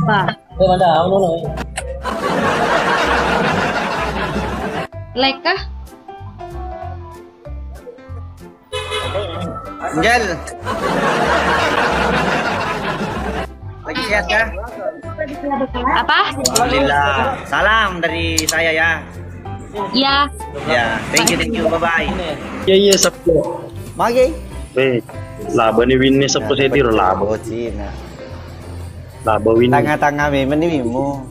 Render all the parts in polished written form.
Ba. Mana ano no? Like kah? Angel. Lagi sehat ya? Apa? Alhamdulillah. Salam dari saya ya. Ya. Ya, thank you, bye bye. Iya sabtu. Magi. Laba ni win ni sabtu saya tiro laba. Oh, Cina. Laba win. Tanga-tanga memang ni mo.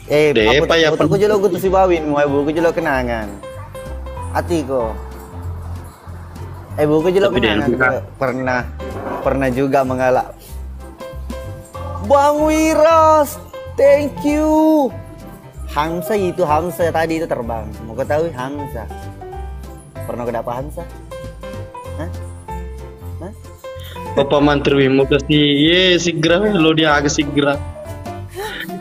Deh, pa ya aku jelo gutu si bawin mo, ibu ko jelo kenangan. Ati ko. Ibu ko jelo Tapi dia kenangan. Pernah juga mengalak. Bang Wiras, thank you. Hamsa tadi itu terbang. Mau ketahui Hamsa. Pernah kedapa Hamsa? Hah? Bapak Menteri mau kasih segera lo dia agak segera.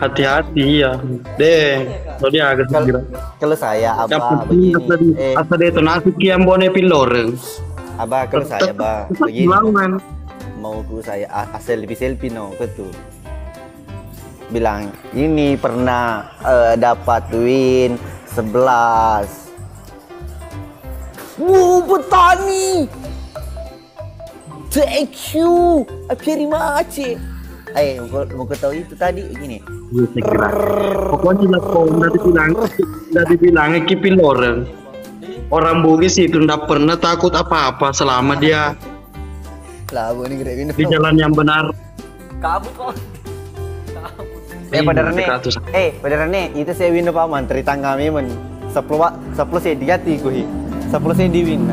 Hati-hati ya. Deh, lo dia agak segera. Kalau saya Yang Abah penting begini. asal dia itu nasi kiam bone pilor. Abah kalau saya Abah begini. Mau ku saya selfie no betul. Bilang ini pernah dapat win 11. Petani. Thank you. Very much. Mau tahu itu tadi gini. Pokoknya udah dibilang pilor. Orang Bugis itu ndak pernah takut apa-apa selama dia di jalan yang benar. Kabut kok. Beneran itu saya win Pak Man, cerita kami men 10 saya digati kuhi. 10 saya diwin.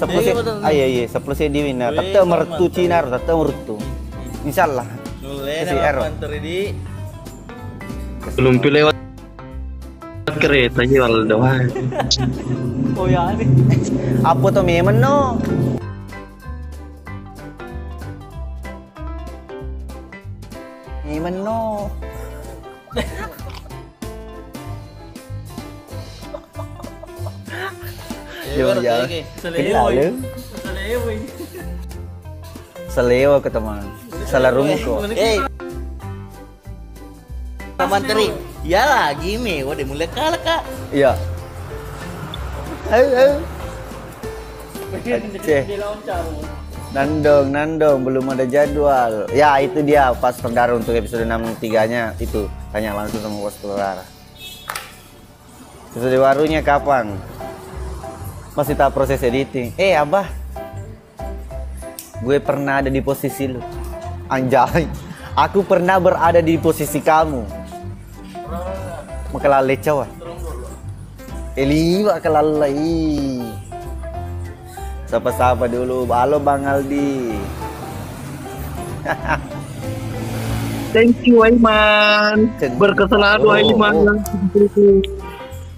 10 saya iya 10 saya diwin. Tetap mertu Cina, tetap mertu. Insyaallah. Belum lewat kereta jual doang. Oh ya nih. Apa tuh memang no? Memang no. Selewa ke teman. Salah rumko. Menteri. Ya lagi mewah deh mulai kalah kak. Iya. Nandong belum ada jadwal. Ya itu dia pas pendar untuk episode 63-nya itu tanya langsung sama bos Telurara. Episode barunya kapan? Masih tahap proses editing. Abah, gue pernah ada di posisi lu. Anjay, aku pernah berada di posisi kamu. Makalale cawa. Eliwa kalalai. Sapa-sapa dulu. Halo Bang Aldi. Thank you Aiman. Berkesalahan Aiman.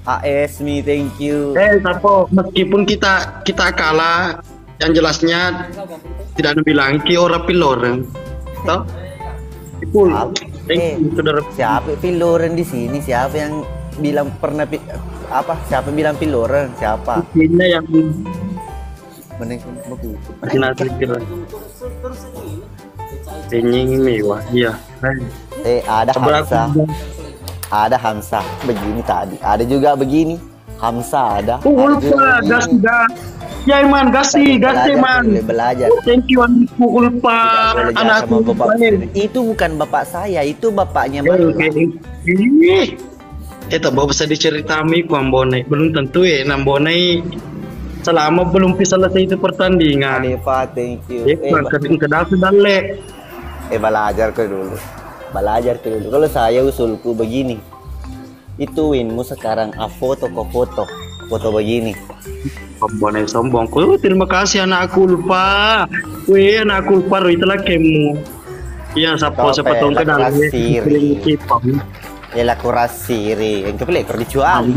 ASMI thank you. Sapo meskipun kita kalah, yang jelasnya tidak ada bilang ki ora pilor. Toh? Thank you saudara. Siapa piloren di sini? Siapa yang bilang pernah Siapa bilang piloren? Siapa? Ini yang masih nanti kira. Ini mewah, iya. Ada Hamsa. Ada Hamsa begini tadi. Ada juga begini. Hamsa ada. Lupa gas. Ya Iman, gasih man. Belajar. Thank you Ulpa. Anakku itu bukan bapak saya, itu bapaknya Itu bapak bisa diceritami ku ambone. Belum tentu nambone selama belum bisa selesai itu pertandingan. Eva, thank you. Kedal sedale. Belajar ke dulu. Kalau saya usulku begini. Itu winmu sekarang foto begini. Ambone sombong. Terima kasih anakku lupa. Anakku lupa itulah kemu. Iya, siapa tahun kenal ya lah kurasiri. Yang kepilih dijual.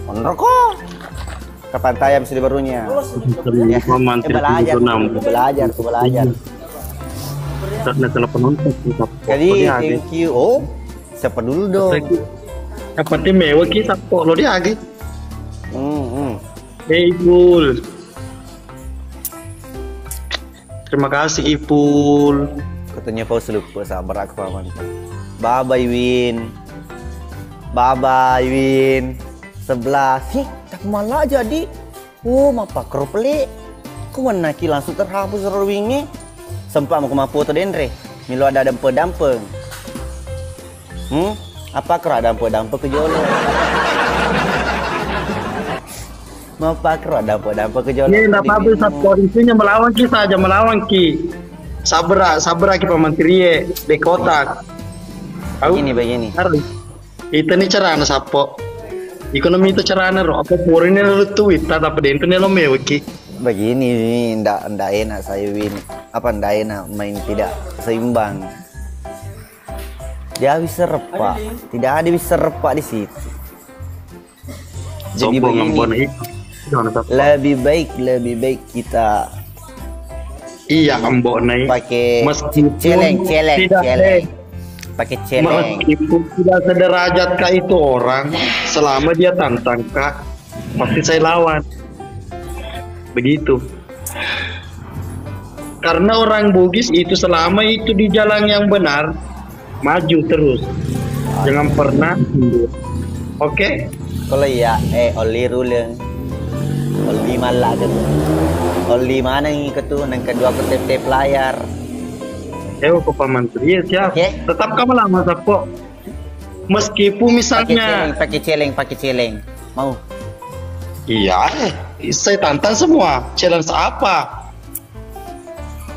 Bener kok. Kapan tayang episode barunya? Belajar. Jadi thank you. Siapa dulu dong? Seperti mewah kita kok lo dia lagi. Hey Bul. Terima kasih Ipul. Katanya Paus lupa sabar aku paman. Bye bye Win. Bye bye Win. 11. Hih, tak malah jadi. Oh, mapa kropli. Ku mana ki langsung terhapus rowingnya. Sempat mau kemapu to Dendre. Milo ada dampe-dampeng. Apa kera dampe-dampe ke jolo? Mapa kera dampe-dampe ke jolo? Ini enggak apa-apa Sappo, intinya melawan ki saja, melawan ki. Sabra ki pamantrie di kotak. Begini. Itu nih carana Sappo. Ekonomi itu carana ro apa porin lu tweet tapi dentro lo meweki. Begini, ndak enak saya Win. Apa ndak enak main tidak seimbang. Dia bisa repak, tidak ada bisa repak di situ. Jadi begini, lebih baik kita iya ambok naik pakai meskipun celeng. Pakai celeng. Meskipun tidak sederajat kah itu orang, selama dia tantang kah, pasti saya lawan. Begitu. Karena orang Bugis itu selama itu di jalan yang benar, maju terus. Jangan pernah mundur. Oke? Kalau ya, oli rulen. Oli malah gitu. Oli mana yang ketu, yang kedua ke tep layar. Ke pamantri ya siap. Okay. Tetap kamu lama Sappo. Meskipun misalnya pakai celeng. Mau? iya, saya tantang semua. Challenge apa?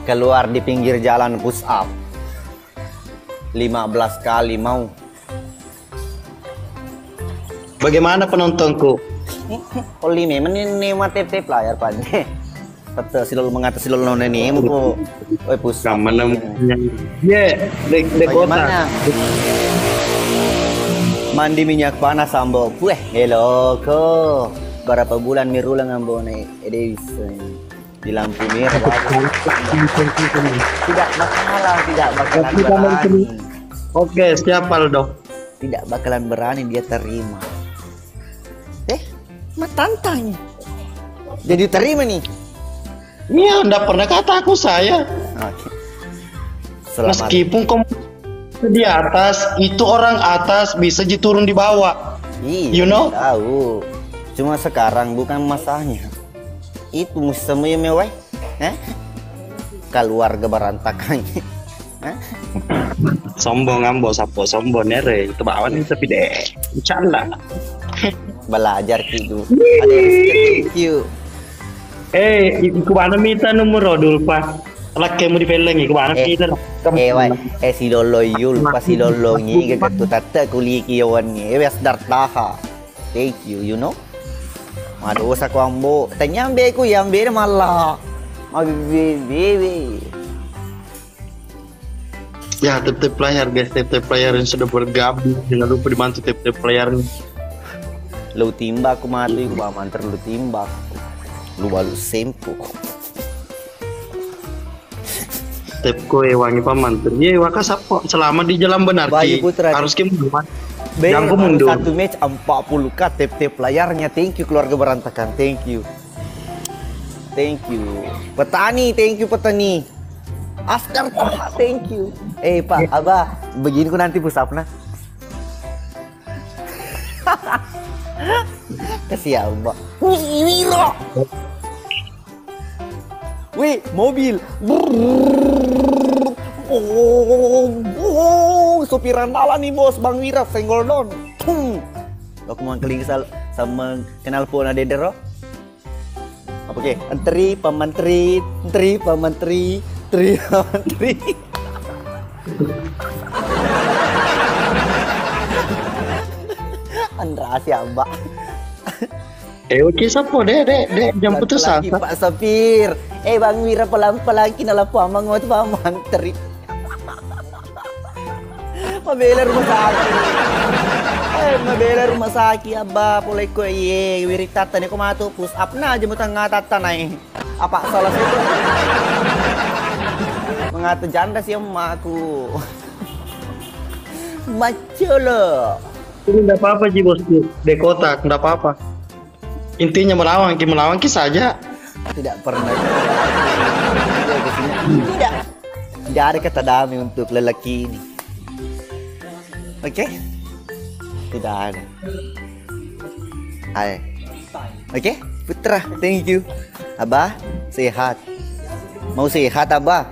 Keluar di pinggir jalan push up 15 kali mau. Bagaimana penontonku? Oli memang ini tep layar pade. Tetap silol mengatasi silol nona ini mau push up. Kamu ye, de kota. Bagaimana? Mandi minyak panas ambo. Hello ko. Berapa bulan mirulang ambo naik edisi di lampu merah. Tidak bakalan berani. Oke, siap Aldo. Tidak bakalan berani dia terima. Tantangnya. Jadi terima nih. Iya, enggak pernah kata aku saya. Oke. Selamat. Meskipun kamu di atas, itu orang atas bisa turun di bawah. Iya, you know? Tahu. Cuma sekarang bukan masanya. Itu musimnya mewah. Keluarga berantakan. Sombong ambo Sappo, sombong nere. Itu bawan itu tapi deh. Bercanda. Belajar gitu. Thank you. Iku mana minta nomor dulu Pak. Laki mau dipelengi ke mana kita? Si lolo yul pas si lolo ngi ketu tata kuli kiawan ngi wes dartaha. Thank you, you know. Aduh sa ko ambo. Tanyambe ko yambe malah. Mabibi. Ya, tip-tip player guys, tip-tip player yang sudah bergabung. Jangan lupa dibantu tip-tip playernya. Lu timbak ku mati ku manter lu timbak. Lu balu sempo. Tipku wangi paman. Iya, waka Sappo selama di jalan benar ki. Harus ki mundur. Jangan mundur. Satu match 40k tip-tip layarnya. Thank you keluarga berantakan. Thank you. Petani, thank you petani. Askar, thank you. Pak, Abah, begini ku nanti push up nah. Kasih Abah. Wiro. Wih, mobil. Sopir andalan nih bos, Bang Wira, senggol don. Aku mau keling sama kenal pun ada dero. Oke, antri pamantri. Andra siapa? Oke Sappo deh jam putus asa. Pak Sapir. Bang Wira pelan-pelan kinala po amang mo pamantri. Mabela rumah sakit. Mabela rumah sakit abah pulai ko wiritata ni kumato push up na aja mo tanga tatanay. Apa salah situ? Mengata janda sih emakku. Macolo. Ini enggak apa-apa Ji bosku. Di kotak enggak apa-apa. Intinya melawan ki saja. Tidak pernah. Tidak. Tidak ada kata damai untuk lelaki ini. Oke? Tidak ada. Ayo. Oke? Putra, thank you. Abah, sehat. Mau sehat, Abah?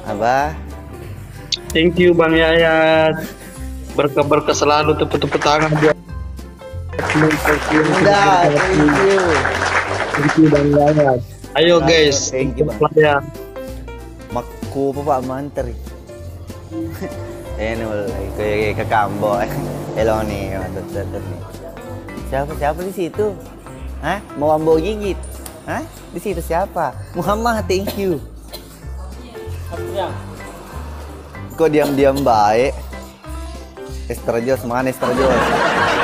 Abah. Thank you Bang Yayat. Berkah-berkah selalu, tepuk-tepuk tangan buat. Udah, thank you. Thank you Bang Yayat. Ayo guys, Thank you, Bang. ya. Makku pa mantri. Ini mulai ke Kambo. Hello nih, mantap nih. Siapa di situ? Hah? Mau ambo gigit? Hah? Di situ siapa? Muhammad, thank you. Kok diam-diam baik? Esther Jos, mana Esther Jos?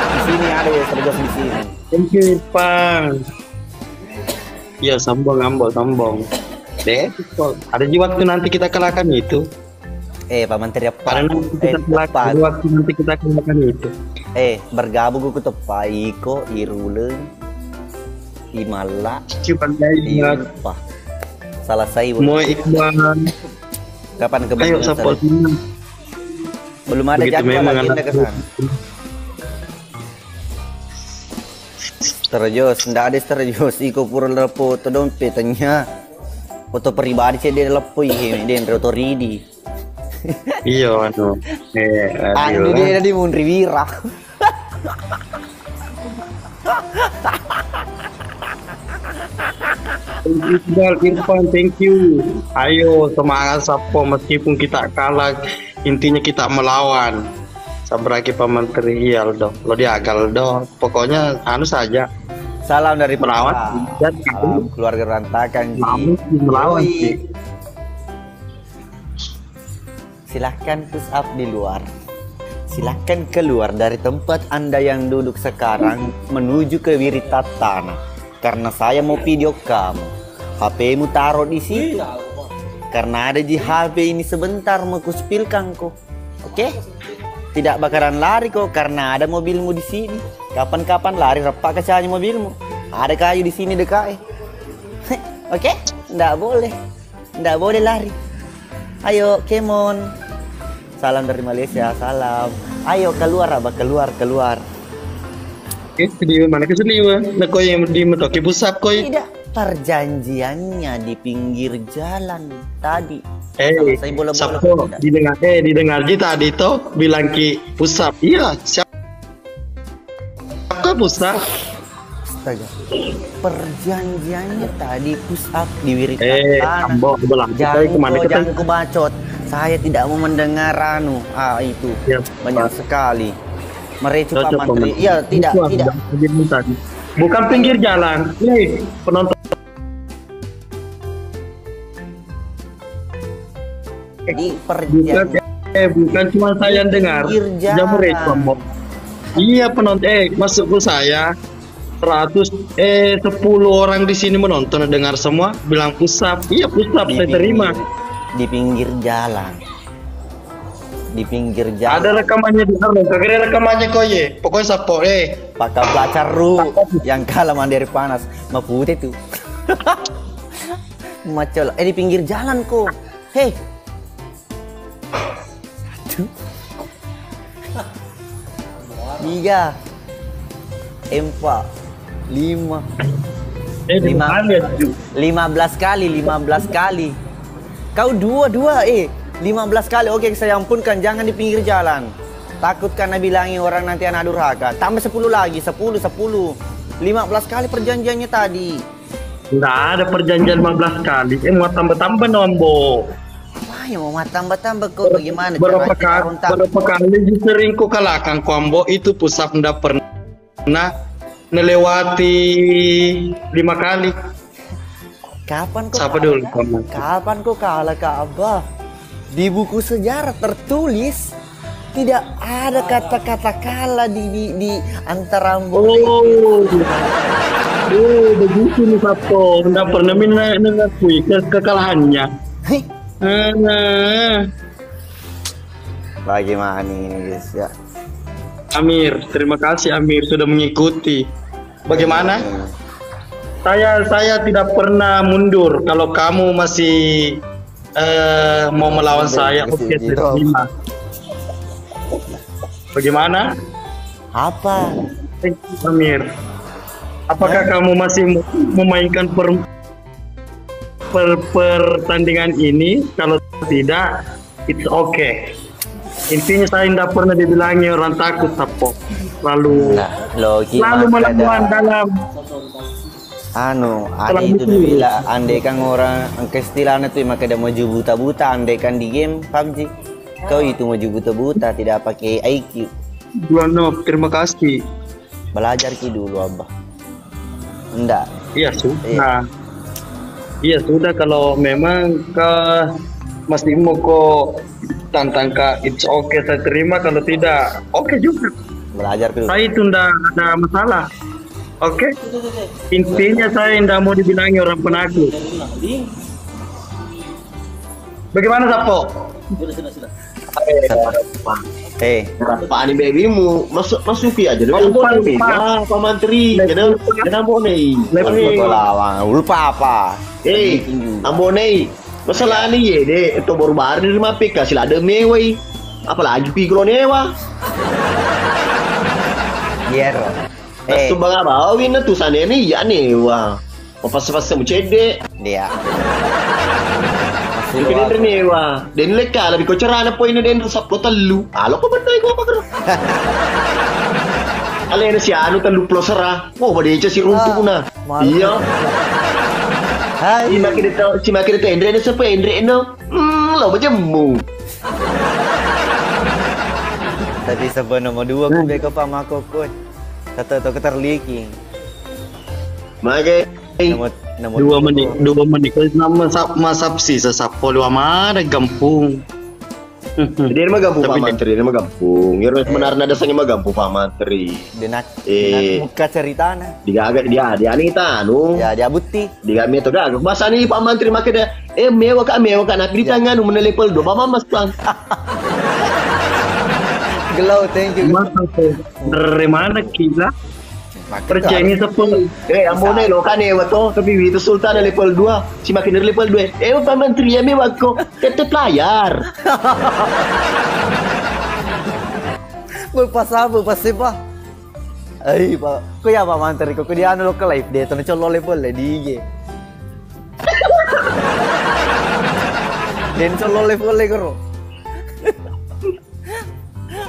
Di sini ada ya Esther Jos di sini. Thank you Irfan. Iya sombong. Deh, ada di waktu nanti kita kalahkan itu. Pak Menteri apa? Karena nanti kita kalahkan, ada waktu nanti kita kalahkan itu. Bergabung ku tepa Iko, Iruleng, Imala, Cuman Yayat. Ipa. Salah saya. Mau Iqbal. Kapan ke Ayo Bandung? support. Belum ada Begitu jadwal memang agenda anak- ke sana. Terjos, ndak ada terjos. Iko pura lepo to dompetnya. Foto pribadi saya dia lepo ini dia foto ridi. Iya anu. Andi dia di Mundri Wira. Iqbal, Irfan, thank you. Ayo semangat Sapo, meskipun kita kalah, intinya kita melawan. Sabraki Menteri Aldo, lo dia Aldo. Pokoknya anu saja. Salam dari Melawan. Papa. Salam keluarga rantakan Ji. Melawan Yoi. sih. Silahkan push up di luar. Silahkan keluar dari tempat Anda yang duduk sekarang menuju ke Wiritatana. Karena saya mau video kamu. HP-mu taruh di situ. Karena ada di HP ini sebentar mau kuspilkan kok. Oke? Tidak bakalan lari kok karena ada mobilmu di sini. Kapan-kapan lari repak kacanya mobilmu. Ada kayu di sini dekat. Oke? Nggak boleh. Nggak boleh lari. Ayo, Kemon. Salam dari Malaysia, salam. Ayo keluar, Abah, keluar. Oke, di mana ke sini mah? Nak kau yang di metoki pusat kau. Tidak, perjanjiannya di pinggir jalan tadi. Saya bola-bola Sapo, tidak. didengar Ji tadi toh bilang ki pusat. Iya, siapa pusat? Astaga. Perjanjiannya tadi push up di Wiritatana. Ambo belah. Kita kemana kita? Jangan kubacot. Saya tidak mau mendengar itu. Ya, Banyak sekali. Merecu Pak Cocok, Menteri. Pak. Iya, tidak. Bukan pinggir jalan. Nih, penonton. Di Bukan, perjanjian. bukan cuma saya yang dengar. Pinggir jalan. Jangan merecu, Ambo. Iya penonton. Masuk ke saya. 10 orang di sini menonton dengar semua bilang pusap. Iya pusap, saya terima. Di pinggir jalan. Di pinggir jalan. Ada rekamannya di sana. Kagak rekamannya kok ye. Pokoknya Sapo Pakai belacar ru yang kalah mandiri panas. Ma putih tuh. Macol. Di pinggir jalan kok. Hei. 1 3 4 5 15 kali. Kau dua 15 kali. Oke, saya ampunkan, jangan di pinggir jalan. Takut karena bilangi orang nanti anak durhaka. Tambah 10 lagi, 10. 15 kali perjanjiannya tadi. Nggak ada perjanjian 15 kali. Mau tambah-tambah nombo. Wah, ya mau tambah-tambah kok bagaimana? Berapa Caranya kali sering ku kalahkan kombo itu pusat ndak pernah melewati 5 kali. Kapan kok Siapa kalah, dulu, Kak? Kamu? Kapan kok kalah Kak Abah? Di buku sejarah tertulis tidak ada kata-kata kalah di antara Oh, begitu nih Sabto. Nggak pernah mengakui kekalahannya. Hei, Nah, bagaimana ini guys ya? Amir, terima kasih Amir sudah mengikuti. Bagaimana? Saya tidak pernah mundur. Kalau kamu masih mau melawan saya, oke, saya terima. Bagaimana? Apa? Amir, apakah kamu masih memainkan pertandingan ini? Kalau tidak, it's okay. Intinya saya tidak pernah dibilangi orang takut, Sapo. Lalu melawan dalam ada itu dia bilang, andai kan orang keistilahnya tuh maka dia maju buta-buta, andai kan di game PUBG kau itu maju buta-buta tidak pakai IQ. Bulanov, terima kasih. Belajar dulu abah. Enggak. Iya sudah. Iya sudah, kalau memang masih mau kok tantang kak, it's okay, saya terima. Kalau tidak, oke juga. Belajar dulu. Saya itu enggak ada masalah. Oke. Intinya saya tidak mau dibilangi orang penakut. Bagaimana, Sapo? Pak ini babymu masuki aja deh. Pak Mantri, jangan bonei. Lupa apa? Ambonei. Masalah ni ye deh, itu baru-baru di rumah PK sila ada mewah. Apalagi pikir newa. Biar. Subang apa? Win tu sana ni ya newa. Pas-pas semu cedek. Dia. Mungkin newa. Den leka lebih kau cerana poin den saplo telu. Alo kau berdai kau apa kau? Alena si anu telu plosera. Oh, pada si runtuh na. Iya. Hai. Si makin itu Andre siapa Andre no? Lo berjemu. Tadi sebelum nomor 2 aku beko pama kokon. Kata keterliking. Mage. Nomor 2 menit. Nama masapsi sasapo lu amada gampung. Dia mah gampung Pak Mantri, dia mah gampung. Ya sebenarnya dasarnya mah gampung Pak Mantri. Denak muka ceritana. Dia anita anu. Ya dia buti. Dia metode agak bahasa nih Pak Mantri makanya mewah kan nak di tangan umur level 2 Mama Mas Bang. Gelau, thank you. Dari mana kita? Kerja ini sepuluh. Ambone lo kan wato tapi itu Sultan level 2, si makin dari level 2. Pak Menteri ya wako tetep layar. Berpasaba pasti Pak. Ay Pak, ko ya Pak Menteri ko dia anu lo ke live deh, tuh colo level le di IG. Den colo level le karo.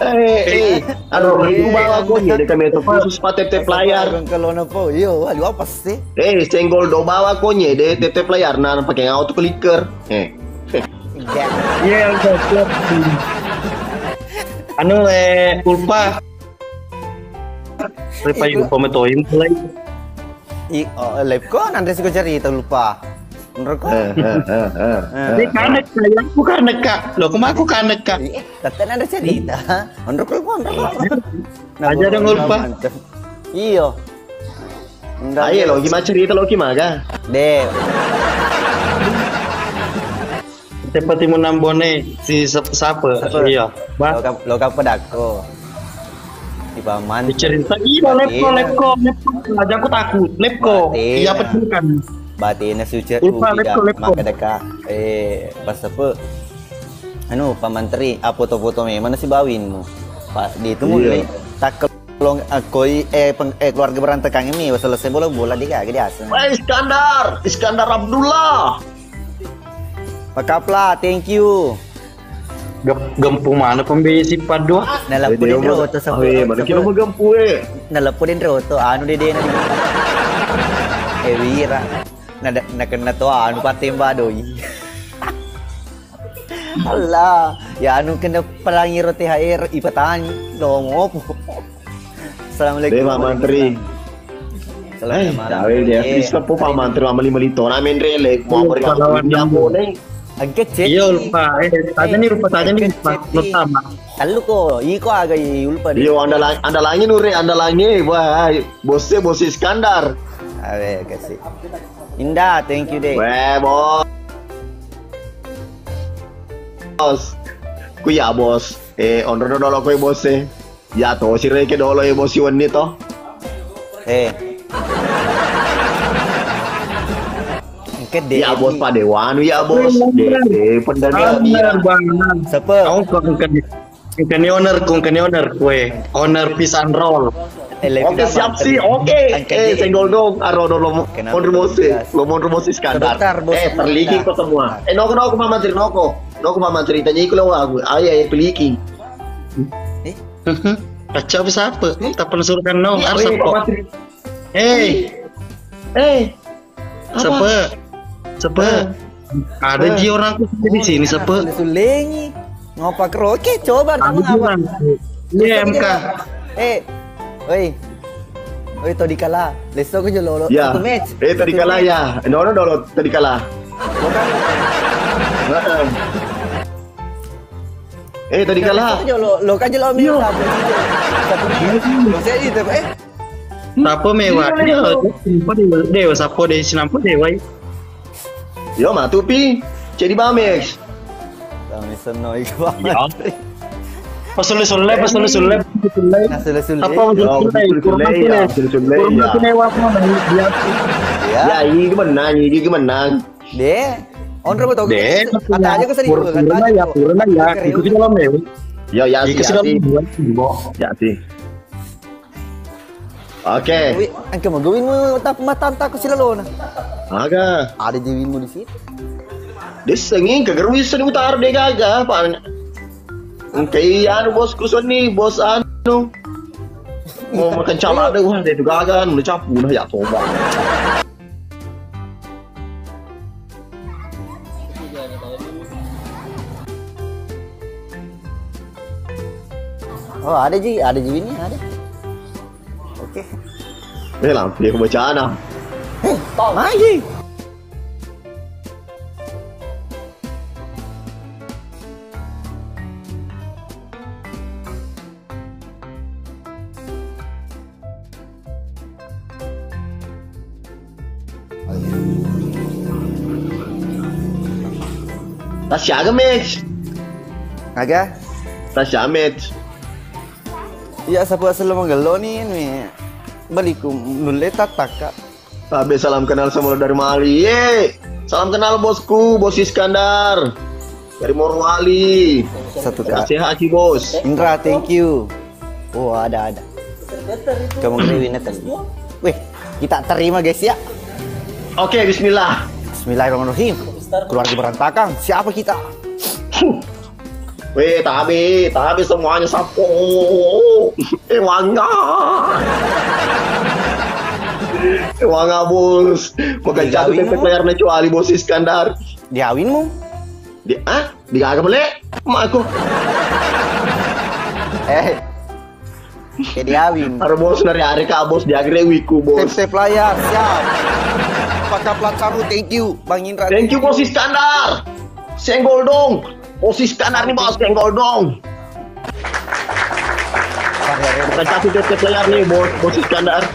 Aduh, itu bawa aku nih dekat metode khusus tetep layar. Kalau napa, yo, lu apa sih? Senggol do bawa aku nih deh tetep layar, nah pakai auto clicker. Iya, siap. Anu ulpa. Lepa yung pametoyin play. Live ko nanti sih cerita lupa. Menurut kau? Ini kanek saya, aku kanek kak. Loh, kemana aku kanek kak? Tapi ada cerita. Menurut kau? Aja dong lupa. Iyo. Ayo lo gimana cerita lo gimana? Deh. Seperti menambone si siapa? Iya. Lo kau pedako. Di paman. Cerita iya lepko. Aja aku takut. Lepko. Iya betul kan. Batinnya suci lupa maka deka pas apa anu Pak Menteri foto-foto mana si bawinmu Pak di itu mulai tak kelong koi keluarga berantakan ini selesai bola dia gede asal Iskandar Abdullah Pak Kapla, thank you. Gempu mana pembeli sifat dua? Nalapunin roto sa mana kilo mo gempu Nalapunin roto anu dede na Wira na to anu patimba doi. Allah, ya anu kena pelangi roti THR ipatani dongo po. Assalamualaikum Pak Mantri. Sawe dia bisa po Pak Mantri mama lito namin rele mo beri mo ning. Agak cek. Iya lupa. Tadi nih lupa pertama. Lalu kok, iko agak lupa. Yo anda lagi nure anda lagi wah bos Iskandar. Awe kasih. Indah, thank you deh. Weh bos. Ku ya bos. Ondro dolo ko bos Ya to si reke dolo bos yun nito. Kede. Ya bos Pak Dewan, ya bos. Dede pendana Benar banget. Siapa? Aku kene owner kue. Owner pisan roll. Oke siap sih, oke. Senggol dong, Arono lo mau rumosi skandar. Terliki kok semua. Noko Mama Tri noko Mama ceritanya iku lo aku. Ayo peliki. Kacau siapa? Tak perlu suruhkan no. Harus apa? Siapa? Ada ji orang di sini siapa? Sulengi. Ngopak roke coba Ada ji orang. Ini MK. Oi tadi kalah. Leso ko jolo Ya. satu match. Tadi kalah ya. Nono dolo tadi kalah. Tadi kalah. Lo kan jolo mi. Satu match. Saya itu Siapa mewah? Dewa siapa deh sinampu dewa. Yo matupi. Jadi Bamex. Kami senoi ke Pasal sulle. Nah, sulle. Apa Ya, ini menang. De. Onro betul. De. Kata aja ke seribu kan. Purna ya. Ikuti dalam ya. Ya sih. Ya sih. Oke. Angke mau gawin mo tap matanta ko sila lona. Aga. Ada jiwin mo di situ. Desengin kegerwis di utar deh gaga pak. Kayak anu bosku nih bos anu mau makan cala deh wah deh gaga udah capu udah ya coba. Oh ada jiwinnya ada. Oke. Lampir bacaan ah. Lagi. Tasya Max. Aga? Tasya Max. Iya sapu asal manggalo nih balik nulle tataka. Abe salam kenal sama lo dari Mali. Salam kenal bosku, Bos Iskandar. Dari Morowali. Satu Kasih hati bos. Indra, thank you. Oh ada. Kamu ngeriwin tadi. Wih, kita terima guys ya. Oke, bismillah. Bismillahirrahmanirrahim. Keluarga berantakan. Siapa kita? Weh, tapi semuanya sapo. Wanga bos. Bukan jatuh tempe layarnya kecuali Bos Iskandar. Diawinmu? Di kagak boleh. Mak aku. Kayak diawin. Harus bos dari hari ke bos diagre wiku bos. Step layar, siap. Pakai plat kamu, thank you, Bang Indra. Thank you Bos Iskandar. Senggol dong. Bos Iskandar nih bos, senggol dong. Bukan kasih tetep layar nih bos Iskandar.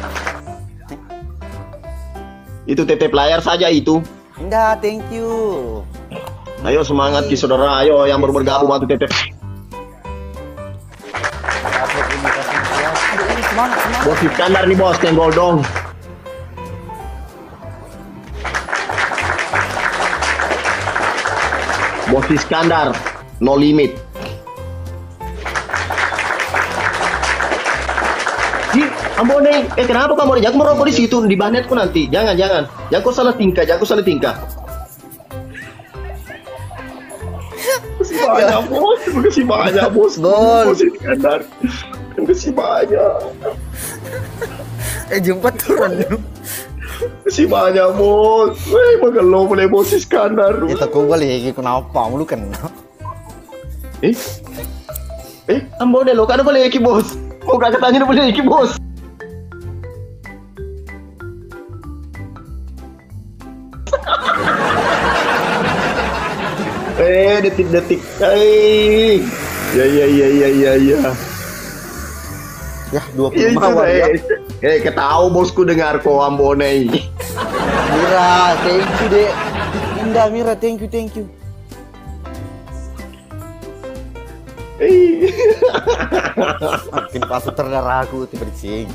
Itu tetep layar saja itu. Indah, thank you. Ayo semangat ki saudara, ayo yang baru bergabung bantu tetep. Bos Iskandar nih bos, senggol dong. Bos Iskandar, no limit. Ambone, kenapa kamu jangan merokok di situ di banetku nanti? Jangan kau salah tingkah, Makasih banyak bos. Bos Iskandar. Makasih banyak. Jumpa turun. Makasih banyak bos. Magalo boleh Bos Iskandar. Itu kau balik, kenapa? Lu kenapa? Ambone lo kan boleh iki bos. Kau gak katanya boleh iki bos. Detik-detik. Ya. Ya, 20 mawar ya. Ketahu bosku dengar kok Ambone. Mira, thank you deh. Indah Mira, thank you. Makin pasut terdarah aku tiba di sini.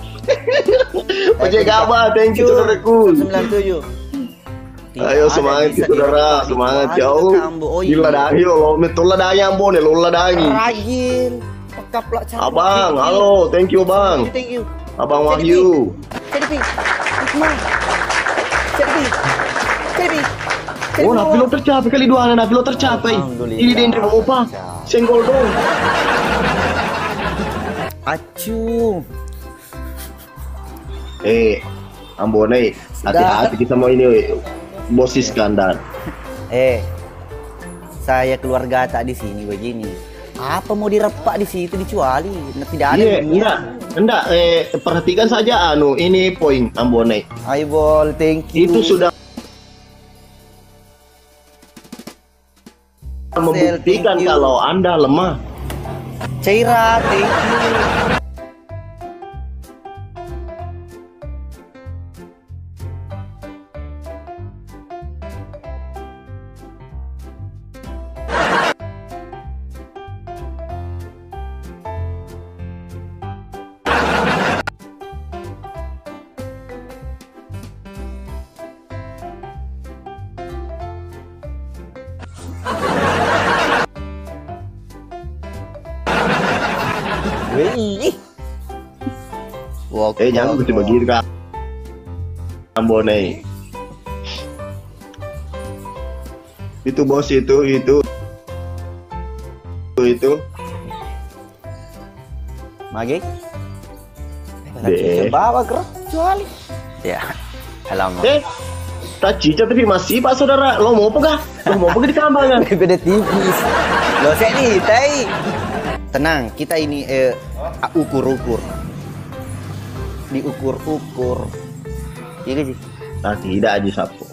Oke, kabar, thank you saudaraku. 97. Tidak Ayo ada semangat bisa saudara, direbut semangat kecuali jauh. ke Kambo. Oh, Gila iya. dahi lo, betul lah dahi Ambon ya, lo lah dahi. Rajin. Pekap lah cara. Abang, halo, thank you bang. Thank you. Abang Wahyu. Jadi Hikmah. Jadi. Oh, napi lo tercapai kali dua, napi lo tercapai. Alhamdulillah. Ini dia nerima upah. Senggol dong. Acu. Ambon hati-hati kita mau ini, Bos Iskandar. Saya keluarga tak di sini begini. Apa mau direpak di situ dicuali? Tidak ada. Iya, enggak, perhatikan saja ini poin Ambon. Ayo bol, thank you. Itu sudah membuktikan thank you. kalau Anda lemah. Caira, thank you. Wih. Jangan begitu begitu Kak Ambon. Itu bos itu. Magi. Deh. Bawa kerap cuali. Ya. Alamak. Tak cica tapi masih Pak Saudara. Lo mau apa kah? Lo mau apa di kambangan? Beda tipis. Lo saya nih, tai. Tenang, kita ini ukur-ukur. Diukur-ukur. Iya sih. Nah, tidak aja sapu.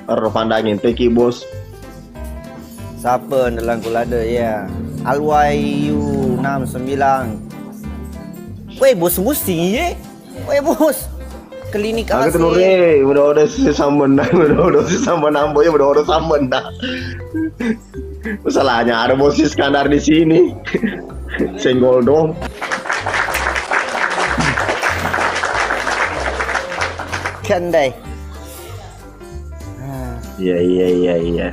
Pandangin teki bos. Siapa dalam kulada ya? Alwayu 69. Weh bos musi ye. Weh bos. Klinik Aku asli. tuh udah si samben dah, udah si samben ambo ya, udah samben dah. Masalahnya ada bos Iskandar di sini. Senggol dong. Kandai. Iya.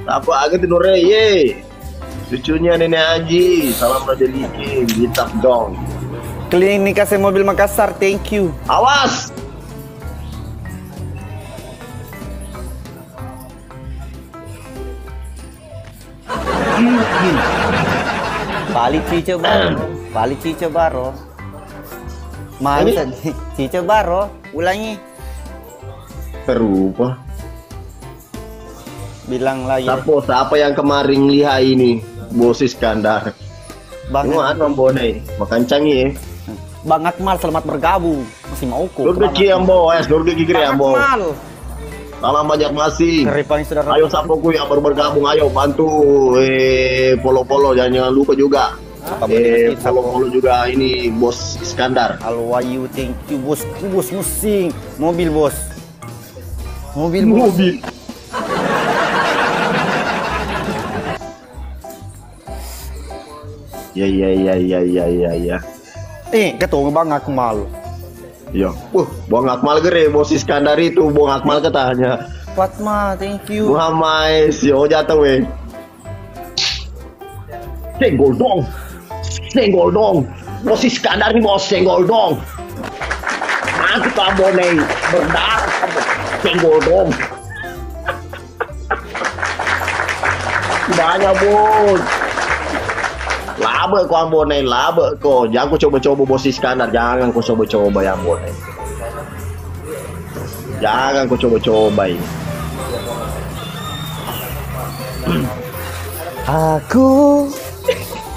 Apa agak tidur ye? Cucunya Nenek Aji, salam Raja Likin, Gitap dong. Klinik AC Mobil Makassar, thank you. Awas! Bali Cice Baro. Masa Cice Baro, ulangi. Terupa. Bilang lagi. Siapa yang kemarin lihat ini? Bos Iskandar. Bang Ambone, makan canggih ya. Bang Akmal selamat bergabung. Masih mau kok. Duduk Ambo, duduk Gigri Ambo. Salam banyak masih. Ayo sapoku yang baru bergabung, ayo bantu polo-polo jangan lupa juga. Polo-polo juga ini Bos Iskandar. Alwayu thank you bos musing. Mobil bos. Mobil. Ya. Ketemu Bang Akmal. Ya. Bang Akmal gere Bos Iskandar itu, Bang Akmal katanya. Fatma, thank you. Muhammad, yo jatuh weh. Senggol dong. Bos Iskandar nih bos, senggol dong. Nanti kamu nih berdarah, senggol dong. Banyak bos. Laba kau Ambon laba kau. Jangan kau coba-coba Bos Iskandar, jangan kau coba-coba ya Ambon. Jangan kau coba-coba ini. Aku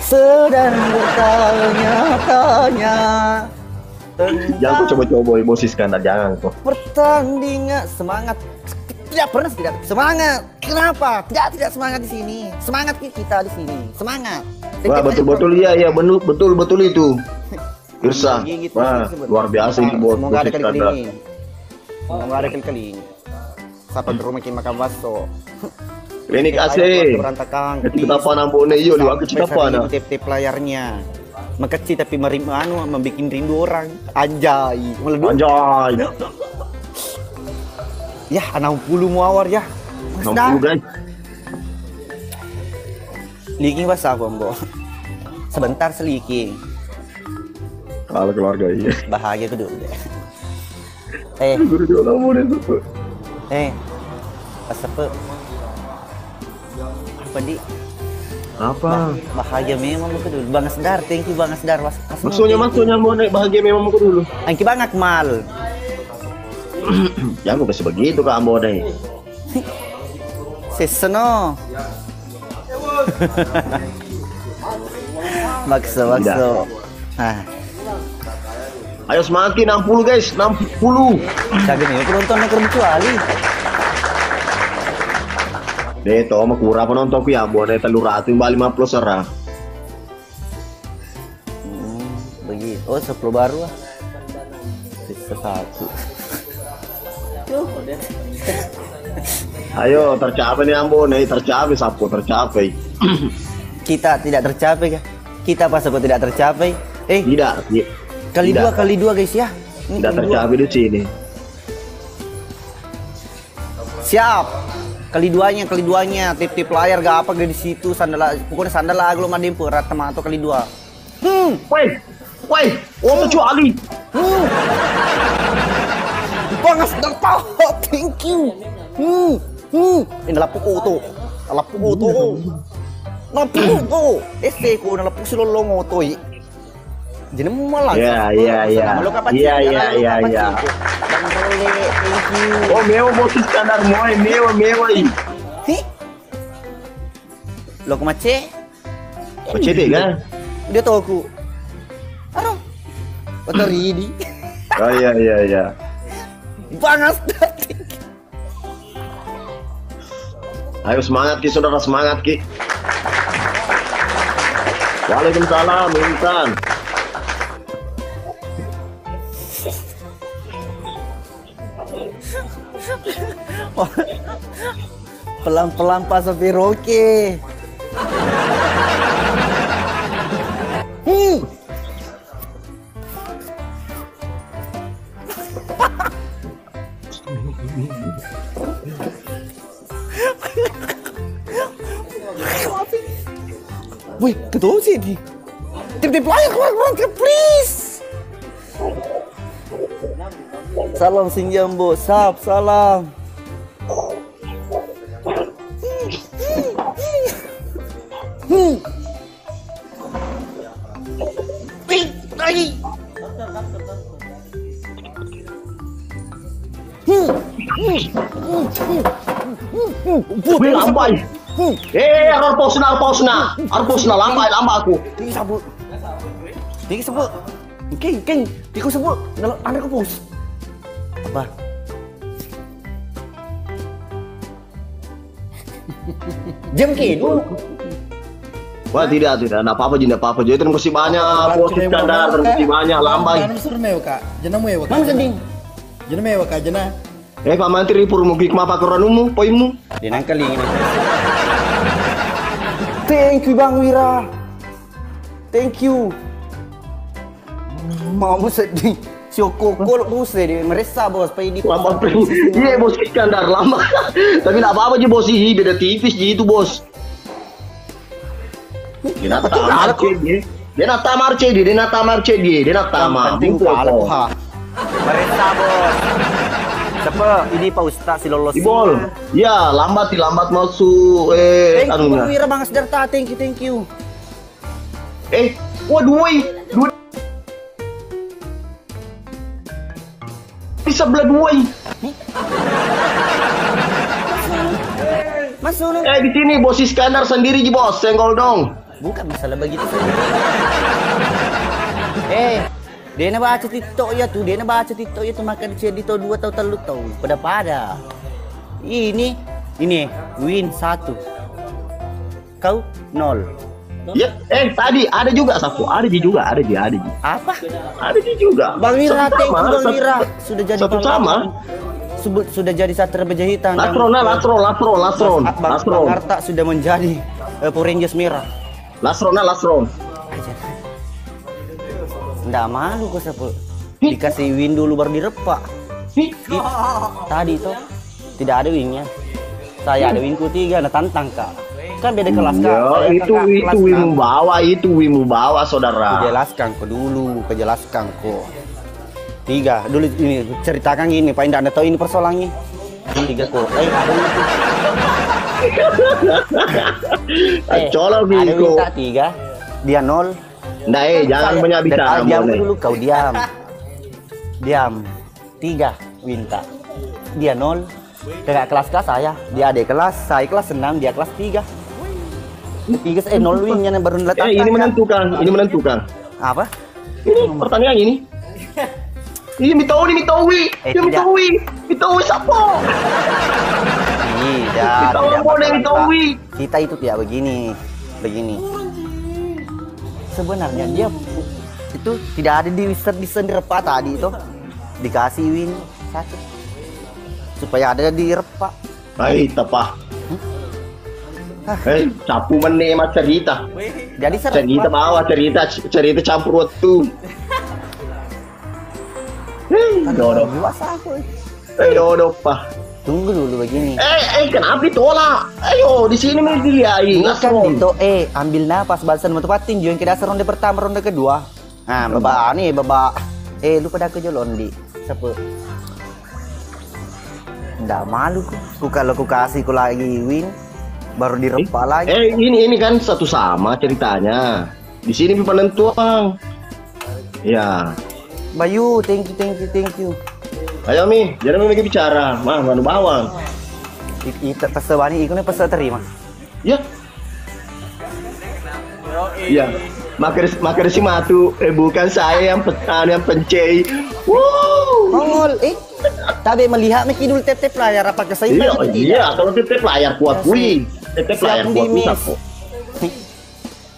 sedang bertanya-tanya. Jangan kau coba-coba Bos Iskandar, jangan kau. Pertandingan semangat. Tidak pernah tidak semangat. Kenapa? Tidak semangat di sini. Semangat kita di sini. Semangat. Wah betul ya betul itu. Irsa, wah luar biasa ini Bos Iskandar. Semoga ada kali ini. Siapa di rumah kita makan bakso. Klinik AC. Kita apa nambone yo liwat ke apa na. Tip layarnya. Mengkecil tapi membuat rindu orang. Anjay. Meleduk. Anjay. Ya, 60 muawar ya. 60 guys. Leaking bahasa aku, Ambo. Sebentar seliking. Kalau keluarga iya. Bahagia tuh dulu deh. Guru jualan murid itu. Pas apa? Apa di? Apa? Bahagia memang aku dulu. Bang Asdar, thank you Bang Asdar. Maksudnya mau naik bahagia memang aku dulu. Angki Bang Akmal. Ya aku kasih begitu ke Ambo deh. Sesono. Makso. Ayo semakin 60 guys, 60. Kagak nih penonton kecuali. Deh, toh mah kurang penonton ku ya, Ambo deh 300 bali 50 serah. Begitu. Oh, 10 baru ah. Sisa 1. Ayo tercapai nih Ambo nih, tercapai sapu tercapai. Kita tidak tercapai kah? Kita pas apa tidak tercapai? Tidak. Kali dua guys ya. Tidak tercapai di sini. Siap. Kali duanya tip layar gak apa gak di situ pokoknya sandal lah belum ada info rata atau kali 2. Woi, kecuali. Bangas dan tahu, thank you. Ini lapuk auto. Ese ko na lapuk silolong auto. Jadi malang. Iya. Thank you. Oh, mewah bos Iskandar moy, mewah. Lo kemace? Macet kan? Dia tahu aku. Aduh. Bateri ini. Oh iya. Bangas. Ayo semangat Ki, saudara semangat Ki. Waalaikumsalam, Intan. Pelan-pelan Pak Sopir oke. Wih, ketemu sih di. Tip layar keluar please. Salam Singjambo, salam. Lagi. Lambai. Arposna lambai aku. Tinggi sebut. King, tiku sebut. Ada kepus. Apa? Jam dulu. Wah tidak apa-apa jadi terus banyak bos Iskandar terus banyak lambai. Kan suruh mewah Kak. Jenah mewah Kak. Mang seding. Jenah mewah Kak jenah. Pak Menteri purmugi kemapa keranumu poimu. Dinangkali ini. Thank you Bang Wira. Thank you. Mau sedih. Syukur bos deh meresa bos di lama iya bos Iskandar lama tapi nggak apa-apa aja bos sih beda tipis gitu bos dia nata marce penting kalah ha meresa bos siapa ini Pak Ustaz si lolos Ibol ya lambat masuk thank you Wira Bang Asdarta thank you dua sebelah dua masuk di sini bos Iskandar sendiri bos senggol dong bukan masalah begitu dia nak baca TikTok ya tuh makan Cedito 2 atau 3 tahu pada ini win 1 kau 0 ya tadi ada juga Safu ada juga apa ada juga Bang Wira sudah jadi satu sama sudah jadi Satria Pejahitan Latron Bang Harta sudah menjadi Power Rangers merah Lasron Nggak malu kok Sapo. Dikasih win dulu baru direpak. Tadi tuh tidak ada winnya. Saya ada winku 3, nah tantang Kak. Kan beda kelas Kak. Ya, Saya itu kan kelas wimu bawa saudara. Kejelaskan kok dulu, kejelaskan kok. 3 dulu ini ceritakan gini, Pak Indah Anda tahu ini persoalannya. 3 kok. Ada Colok ada Biko. minta 3, dia 0. Nah, jangan banyak bicara. Diam dulu kau diam. Diam. 3 minta. Dia 0. Kakak kelas saya, dia adik kelas, saya kelas 6, dia kelas 3. 0 winnya baru letak. Ini menentukan. Apa? Ini pertanyaan ini. Ini mitawi siapa? Mitawi. Kita itu tidak begini. Sebenarnya dia itu tidak ada di repa tadi itu. Dikasih win 1 supaya ada di repa. Baik, tepat. Sapu meneh mas cerita. Jadi Cerita bawa cerita campur waktu. Dodo. Dodo pak. Tunggu dulu begini. Kenapa ditolak? Ayo di sini media Bukan itu, ambil nafas balasan menepatin yang ke dasar ronde pertama, ronde kedua. Nah, babak. Lu pada kejolon di siapa? Nggak malu ku kalau ku kasih ku lagi win baru direpa lagi. Ini kan satu sama ceritanya. Di sini penentuan. Ya. Bayu, thank you. Ayo Mi, jangan lagi bicara. Manu bawang. Pesewani ikutnya terima. Ya. Iya. Maker si matu, bukan saya yang pencei. Mongol, tapi melihat meki dulu tep layar apa ke saya? Iya, kalau tep layar kuat kui. Tep layar kuat kui.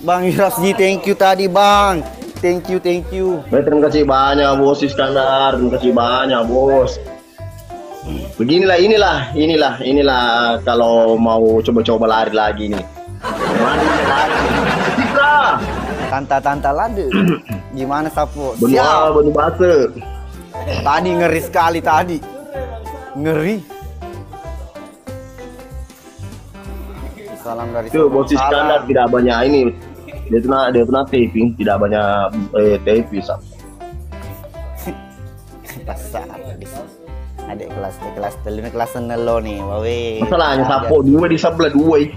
Bang Yurasji, thank you tadi Bang. Thank you. Terima kasih banyak Bos Iskandar, terima kasih banyak Bos. Beginilah, inilah kalau mau coba-coba lari lagi nih. Tanta lade. Gimana Sapo? Benua base. Tadi ngeri sekali tadi. Ngeri. Salam dari Itu Bos Iskandar tidak banyak ini. Dia pernah taping, tidak banyak taping. Pasar. Adik kelas telurnya kelas nelo nih, wawe. Masalahnya Sapo 2 di sebelah 2.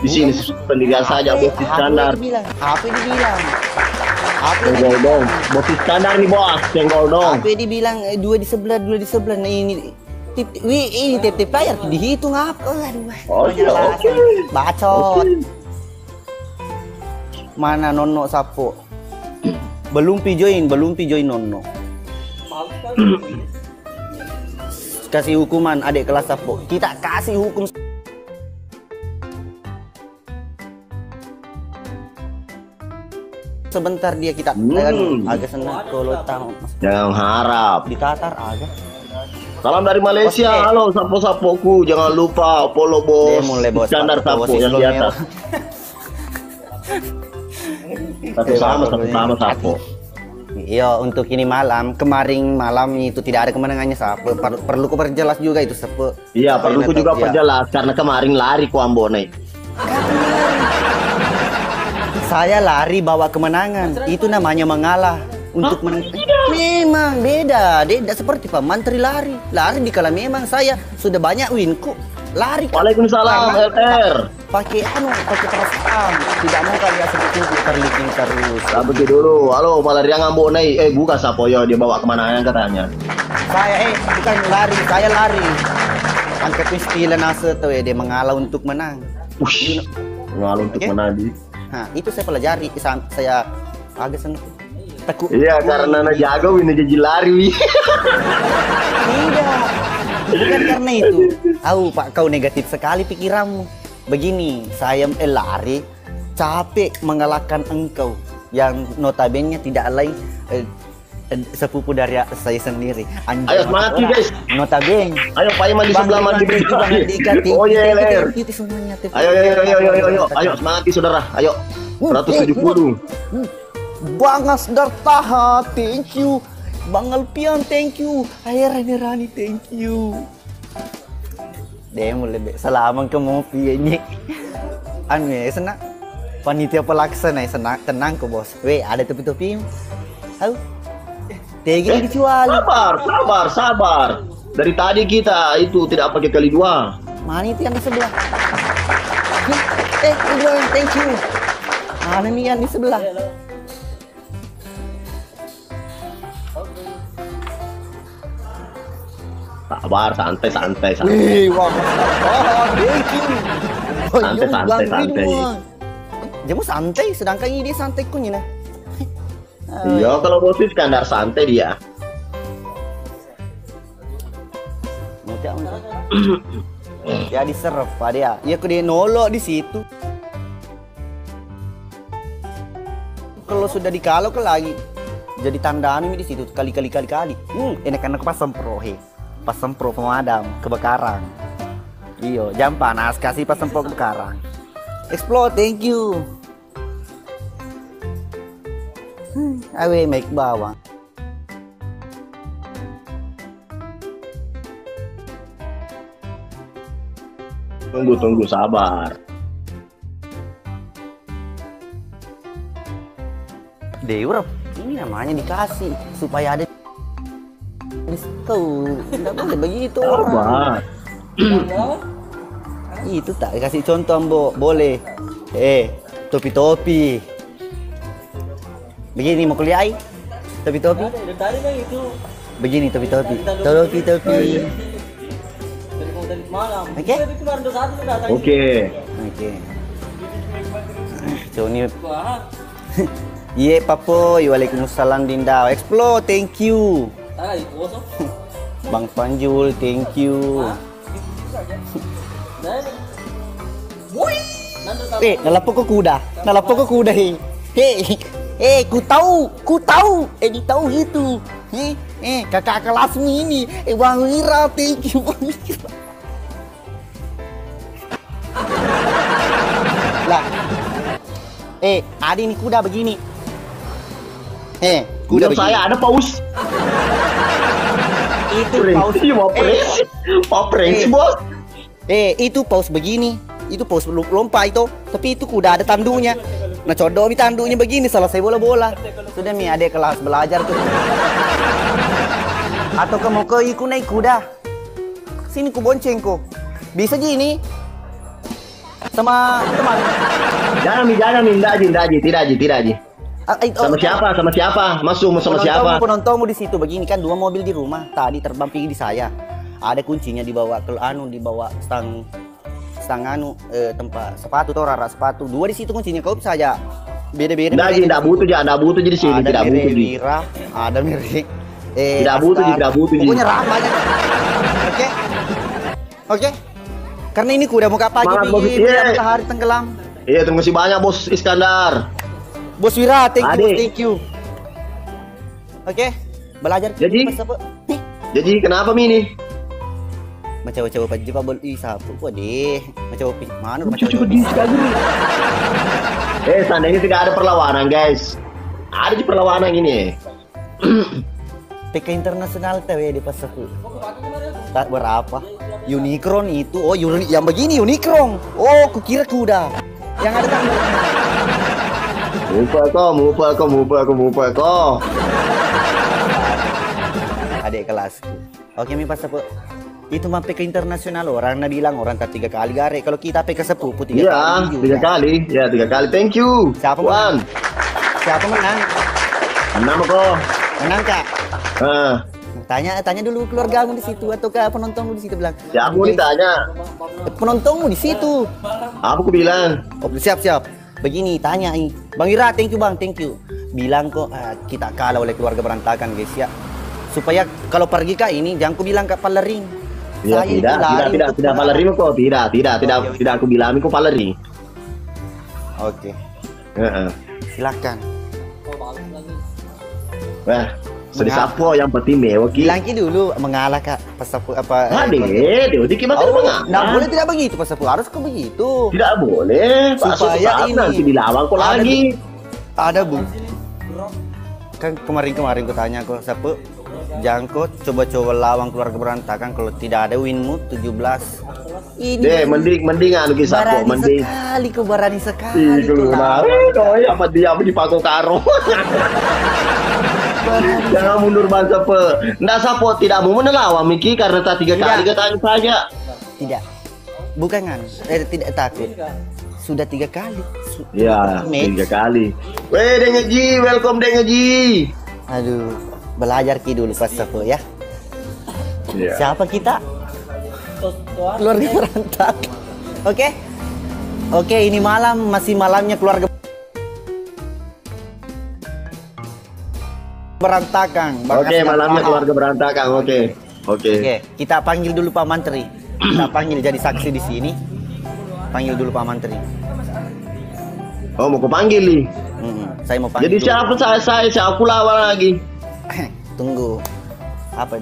Di sini sendirian saja Bos Iskandar. Apa dibilang? Senggol dong. Bos Iskandar nih Bos, senggol dong. Apa dibilang 2 di sebelah. Nah ini tip layar dihitung apa? Aduh. Oke. Bacot. Mana Nono Sapo? Belum pi join Nono. Kasih hukuman adik kelas Sapo. Kita kasih hukum. Sebentar dia kita agak senang kalau tahu. Jangan harap. Di Qatar agak. Salam dari Malaysia. Halo Sapo-sapoku. Jangan lupa follow Bos Iskandar Sapo yang di atas. Satu sama Sapo. Iya, untuk ini kemarin malam itu tidak ada kemenangannya Sapo. Perlu ku perjelas juga itu Sapo. Iya, perlu ku juga perjelas karena kemarin lari ku Ambone. Saya lari bawa kemenangan. Itu namanya mengalah. Untuk memang beda seperti Pak Menteri lari di kala memang saya sudah banyak winku. Lari. Waalaikumsalam LR. Pakai perasaan. Tidak mau kalian seperti itu terliting terus. Sabar dulu. Halo, malaria ngambok nih. Bukan Sapo ya, dia bawa kemenangan katanya. Saya bukan lari, saya lari. Angkat istilah nase tuh dia mengalah untuk menang. Mengalah untuk menang. Nah, itu saya pelajari. Saya agak senang. Takut. Iya, karena jago ini jadi lari. Tidak. Bukan karena itu. Pak, kau negatif sekali pikiranmu. Begini, saya lari capek mengalahkan engkau yang notabene tidak lain sepupu dari saya sendiri. Ayo semangat guys. Notabene. Ayo Pak Iman di sebelah mandi. Oh iya, LR. Ayo semangat saudara. Ayo. 170. Bang Asdar Taha, thank you. Bang Alpian, thank you. Ayah Rani, thank you. Dia mulai salaman ke movie ini. Anu ya, senang. Panitia pelaksana senang, tenang kok bos. Weh, ada topi-topi. Tahu? Tegi dijual. Sabar. Dari tadi kita itu tidak pakai kali 2. Mana itu yang di sebelah? Thank you. Mana nih yang di sebelah? Sabar, santai. Wih, wah. Thank you. Santai. Jamu santai, sedangkan ini dia santai kunyina. Iya, kalau bos Iskandar santai dia. Ya diserap dia. Ya aku dia nolok di situ. Kalau sudah dikalau ke lagi jadi tandaan ini di situ kali. Enak-enak pas sempro pemadam kebakaran. Iyo, jam panas kasih pas sempro kebakaran. Explore, thank you. Awe make bawang. Tunggu, sabar. Deurep, ini namanya dikasih supaya ada tahu. Tidak boleh begitu orang. Itu tak kasih contoh Mbok, boleh. Topi-topi. Begini mau kuliah topi-topi. Begini topi-topi. Oke. So ini Ye Papoy, waalaikumsalam Dinda. Explore, thank you. Bang Panjul, thank you. Nalapok ke kuda ku tahu. Tahu gitu. Kakak kelasmu ini, Bang Wira, thank you Bang Wira. Lah, ada ini kuda begini. Kuda saya ada paus. Itu paus. Paus bos. Itu paus begini. Itu paus lompat itu. Tapi itu kuda ada tanduknya. Nah codomi tanduknya begini selesai bola-bola. Sudah mi adik kelas belajar tuh. Atau kamu ke ikut naik kuda. Sini ku bonceng ku. Bisa gini. Sama teman. Jangan mi, tidak Ji. Sama siapa? Masuk sama siapa? Penontonmu di situ begini kan 2 mobil di rumah. Tadi terbang pergi di saya. Ada kuncinya dibawa ke dibawa stang tempat sepatu atau rara sepatu. 2 di situ kuncinya kau saja. Beda-beda. Tidak butuh di sini, tidak butuh di. Ada mirip. Tidak butuh. Pokoknya ramanya. Oke. Karena ini kuda mau pagi matahari tenggelam. Iya, terima kasih banyak Bos Iskandar. Bos Wira, thank you. Oke, belajar. Jadi kenapa ini? Macam-macam apa juga bol sapu kok deh. Macam mana seandainya tidak ada perlawanan, guys. Ada di perlawanan ini. PK internasional tahu ya di pasapu. Tak berapa? Unicron itu. Oh, yang begini Unicron. Oh, kukira kuda. Yang ada tanduk. Mupa kau. Adik kelasku. Oke, mi pasapu. Itu mah PK internasional orang bilang orang tak 3 kali gare. Kalau kita PK sepupu 3 kali. Iya, 3 kali. Ya, 3 kali. Thank you. Siapa menang? Menang kok. Menang Kak. Tanya dulu keluargamu di situ atau ke penontonmu di situ bilang. Siapa mau ditanya? Penontonmu di situ. Apa aku bilang? Oh, siap. Begini tanya ini. Bang Ira, thank you Bang, thank you. Bilang kok kita kalah oleh keluarga berantakan guys ya. Supaya kalau pergi Kak ini jangan ku bilang Kak Palering. Ya, tidak Palering kok. Tidak aku bilang kok Palering. Oke. Silakan. Wah, sedih sapo yang penting mewah. Bilang dulu mengalah Kak. Pas apa? Dia gimana mengalah? Nah, boleh tidak begitu pas harus kok begitu. Tidak boleh. Supaya ini nanti dilawan kok lagi. Ada Bu. kan kemarin kutanya kok siapa jangan kok coba-coba lawan keluarga berantakan kalau tidak ada winmu 17 ini deh mendingan lagi sapo mending sekali kau berani sekali apa dia dipakai karo jangan mundur bangsa pe nggak sapo tidak mau menelawan Miki karena tak 3 kali katanya saja tidak bukan kan tidak takut sudah 3 kali ya 3 kali weh Dengeji welcome Dengeji aduh belajar ki dulu pas sapo ya siapa kita keluarga berantakan oke ini malam masih malamnya keluarga berantakan malamnya keluarga berantakan oke kita panggil dulu Pak Mantri kita panggil jadi saksi di sini panggil dulu Pak Mantri mau ku panggil nih saya mau panggil jadi siapa saya aku lawan lagi tunggu apa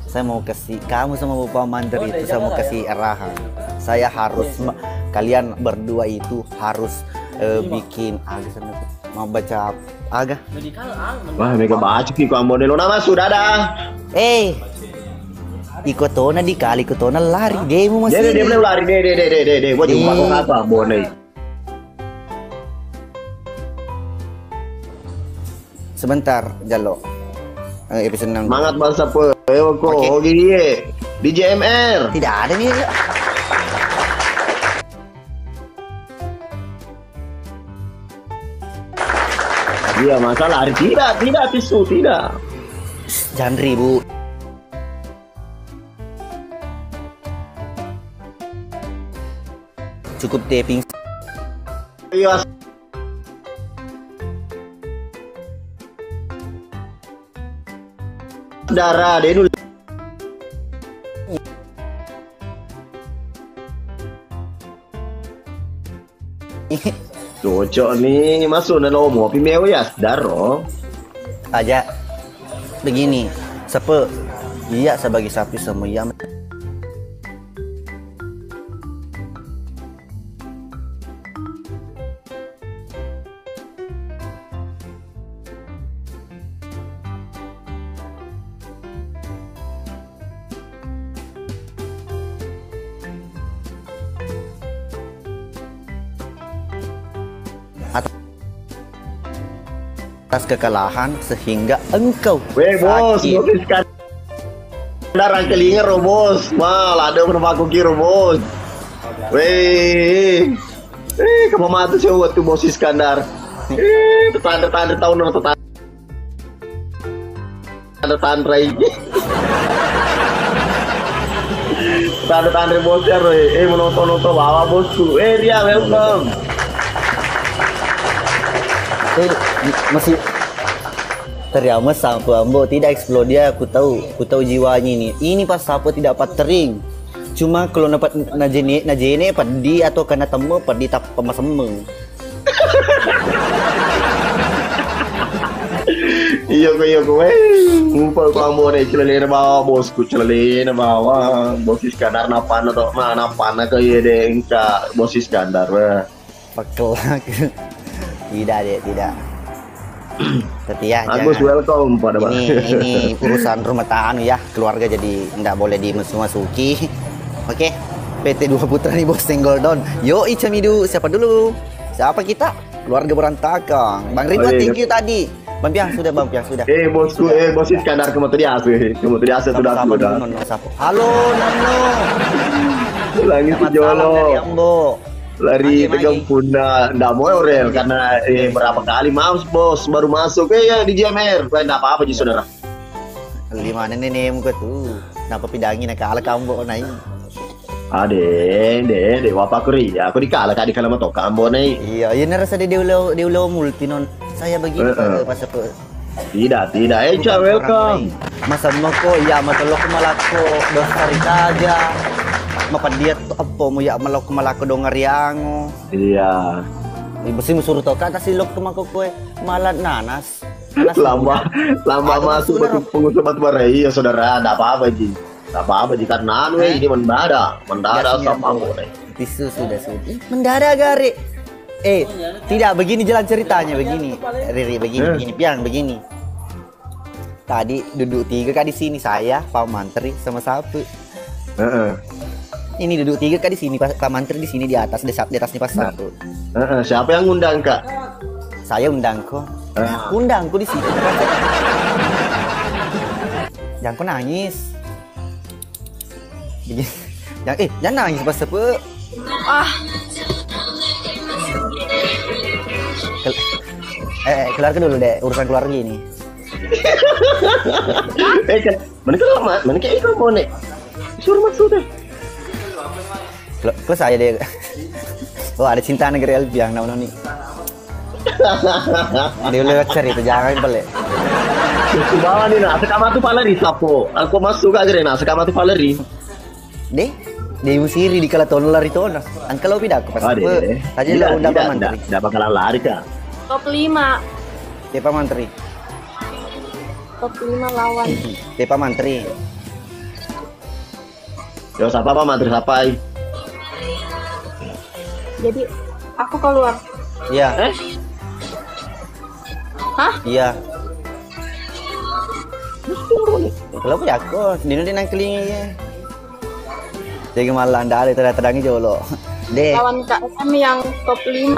saya mau kasih kamu sama Bapak Mantri itu saya mau kasih arahan saya harus kalian berdua itu harus bikin mau baca agak wah mega baca ki ko modelo nama sudah dah ikutona di kali ikutona lari game masih dia belum lari deh gua cuma mau apa bonai sebentar Jalo episode 6 semangat bangsa pe kok gini di JMR tidak ada nih iya masalah tidak tisu tidak jangan ribut cukup taping iya darah deh dulu cocok nih masuk na lomo pimeo ya daro aja begini siapa iya sebagai sapi semua iya atas kekalahan sehingga engkau bos Iskandar angkelinya bos mal ada rumah aku kira bos kamu mati sih waktu bos Iskandar tanda tahun tanda ini tanda bos ya menonton bawa bosku dia welcome masih teriamas sampo ambo tidak explode dia aku tahu jiwanya ini pas sampo tidak patering cuma kalau dapat najene padi atau karena temu padi tap pemasemeng iya gue ngumpul kamu nih celana bawa bosku celana bawa bos Iskandar napan atau mana panah ke iya deh bos Iskandar pakel tidak tapi ya Agus welcome pada ini urusan rumah tangga ya keluarga jadi nggak boleh dimasuki oke PT 2 Putra nih bos Tenggol Don yo Icamidu siapa kita keluarga berantakan Bang Ridwan thank you tadi Bang Piang sudah bosku bos Iskandar kemudian sudah halo Nono lagi sejolo lari tegang pundak ndak mau Aurel karena berapa kali bos baru masuk ya di JMR enggak apa-apa ji saudara lima nenek muka tuh kenapa pidangin kalah kamu naik ade wapa aku dikalah tadi kalau mau kamu naik iya nerasa dia ulo multi non saya begini pas apa tidak welcome masa mau kok ya matolok malako dosa saja mapan dia apa mo ya malako dong ngariango iya ibu sih musuh toka tas silok kemako kue malat nanas lama masuk pengusaha batu bara iya saudara ada apa ji karena ini mendadak sama tisu sudah mendadak gare tidak begini jalan ceritanya begini Riri begini Piang begini Tadi duduk 3 kak di sini, saya, Pak Mantri sama Sapu. Ini duduk 3 kak di sini, Pak Mantri di sini di atas nih pas Sapu. Siapa yang ngundang kak? Saya undang kok. Undangku di sini. Jangan kau nangis. Jangan nangis pas Sapu. Keluarga dulu deh, urusan keluarga ini. Kan, mana lama, mana kayak itu mau nek. Suruh masuk deh. Plus saya deh. Oh ada cinta negeri Elbiang nih. Dia lecet itu jangan pelik. Ke bawah nih nak, sekamar tu paleri sapo. Aku masuk gak kira nak, sekamar tu paleri. Deh, dia musiri di kala tahun lari tahun. Angka lo pidak pas. Aja lo undang Pak Mantri. Tidak bakalan lari kak. Top 5. Pak Mantri. Top 5 lawan. Pak Mantri. Yo siapa Pak Mantri siapa? Jadi aku keluar. Iya. Hah? Iya. Kalau ya aku, dino nang kelingi ya. Jadi malah anda ada terang-terangi jolo. Deh. Lawan KSM yang top 5.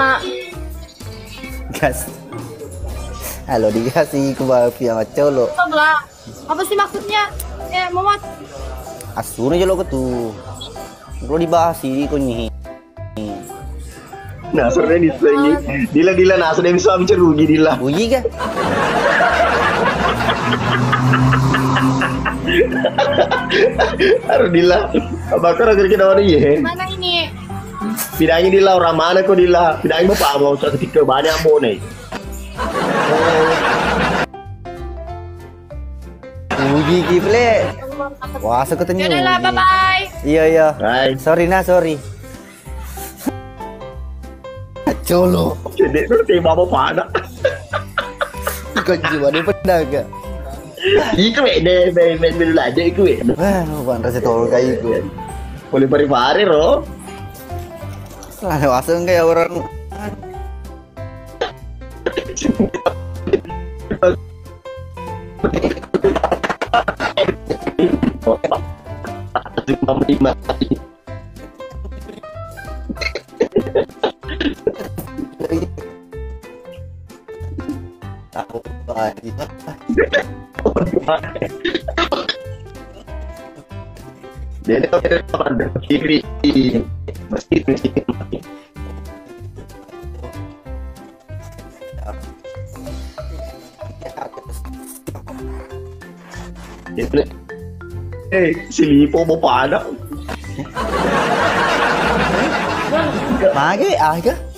Gas. Halo dikasih ke via colo. Lah. Apa sih maksudnya? Muhammad. Asuna jolo ketu. Kalau dibahas sih kunyi. Nah, sudah disengi. Dila nah sudah bisa ambil rugi dila. Rugi kah? Harus dila. Bakar agar kita orang ye. Mana ini? Pidangin dila orang mana kok dila? Pidangin bapak mau ketika banyak mau nih. Rugi kiple. Wah, seketanya. Yaudah lah, bye-bye. Iya. Bye. Sorry. Colo. Jadi itu tema apa pada? Ikut jiwa dia pedagang. Iku main dulu aja iku. Wah, bukan rasa tol kayak itu. Boleh pari-pari roh. Selalu asal kayak orang. Aku lagi. Dia ada kiri masjid. Si Lipo mau pada.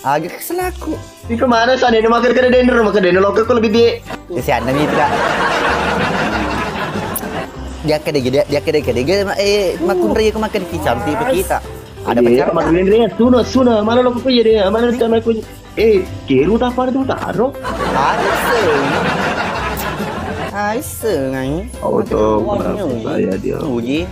Agak kesel aku. Ini kemana sana ini makan ke dender lokal kok lebih dia. Si Anda mitra. Dia kede makun raya kemakan kicam tipe kita. Ada pacar makan dender suna mana lokal kok ya dia mana sama aku. Kiru tak pada tu taruh. Aise ngai. Oh tuh saya dia. Uji.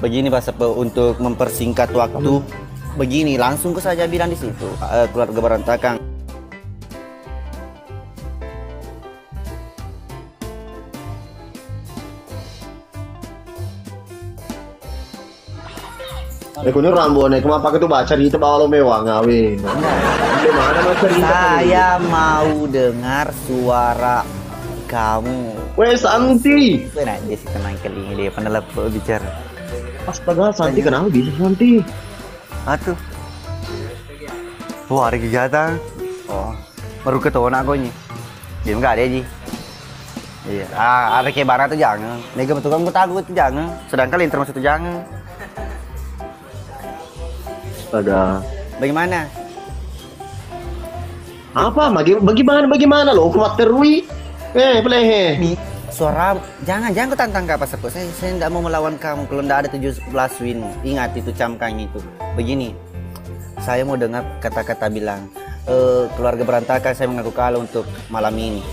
Begini Pak Sepe, untuk mempersingkat waktu, begini langsung ke saja bilang di situ keluarga berantakan. Ini rambutnya kenapa itu baca di bawah lo mewah ngawin. Gimana mas cerita? Saya mau dengar suara kamu. Wes Santi. Nah, dia sih tenang kali ini dia pernah bicara. Astaga, Santi kenapa bisa Santi? Atuh. Wah, ada kegiatan. Oh, baru ketahuan aku nih. Dia enggak ada Ji. Iya. Ada kayak barat tuh jangan. Nih kebetulan gue takut tuh jangan. Sedangkan linter masuk tuh jangan. Astaga. Bagaimana? Apa? Bagaimana lo? Kuat terui. Pelehe. Suara jangan kau tantang apa Sepo. Saya tidak mau melawan kamu kalau tidak ada 17 win. Ingat itu camkang itu. Begini, saya mau dengar kata-kata bilang keluarga berantakan saya mengaku kalah untuk malam ini.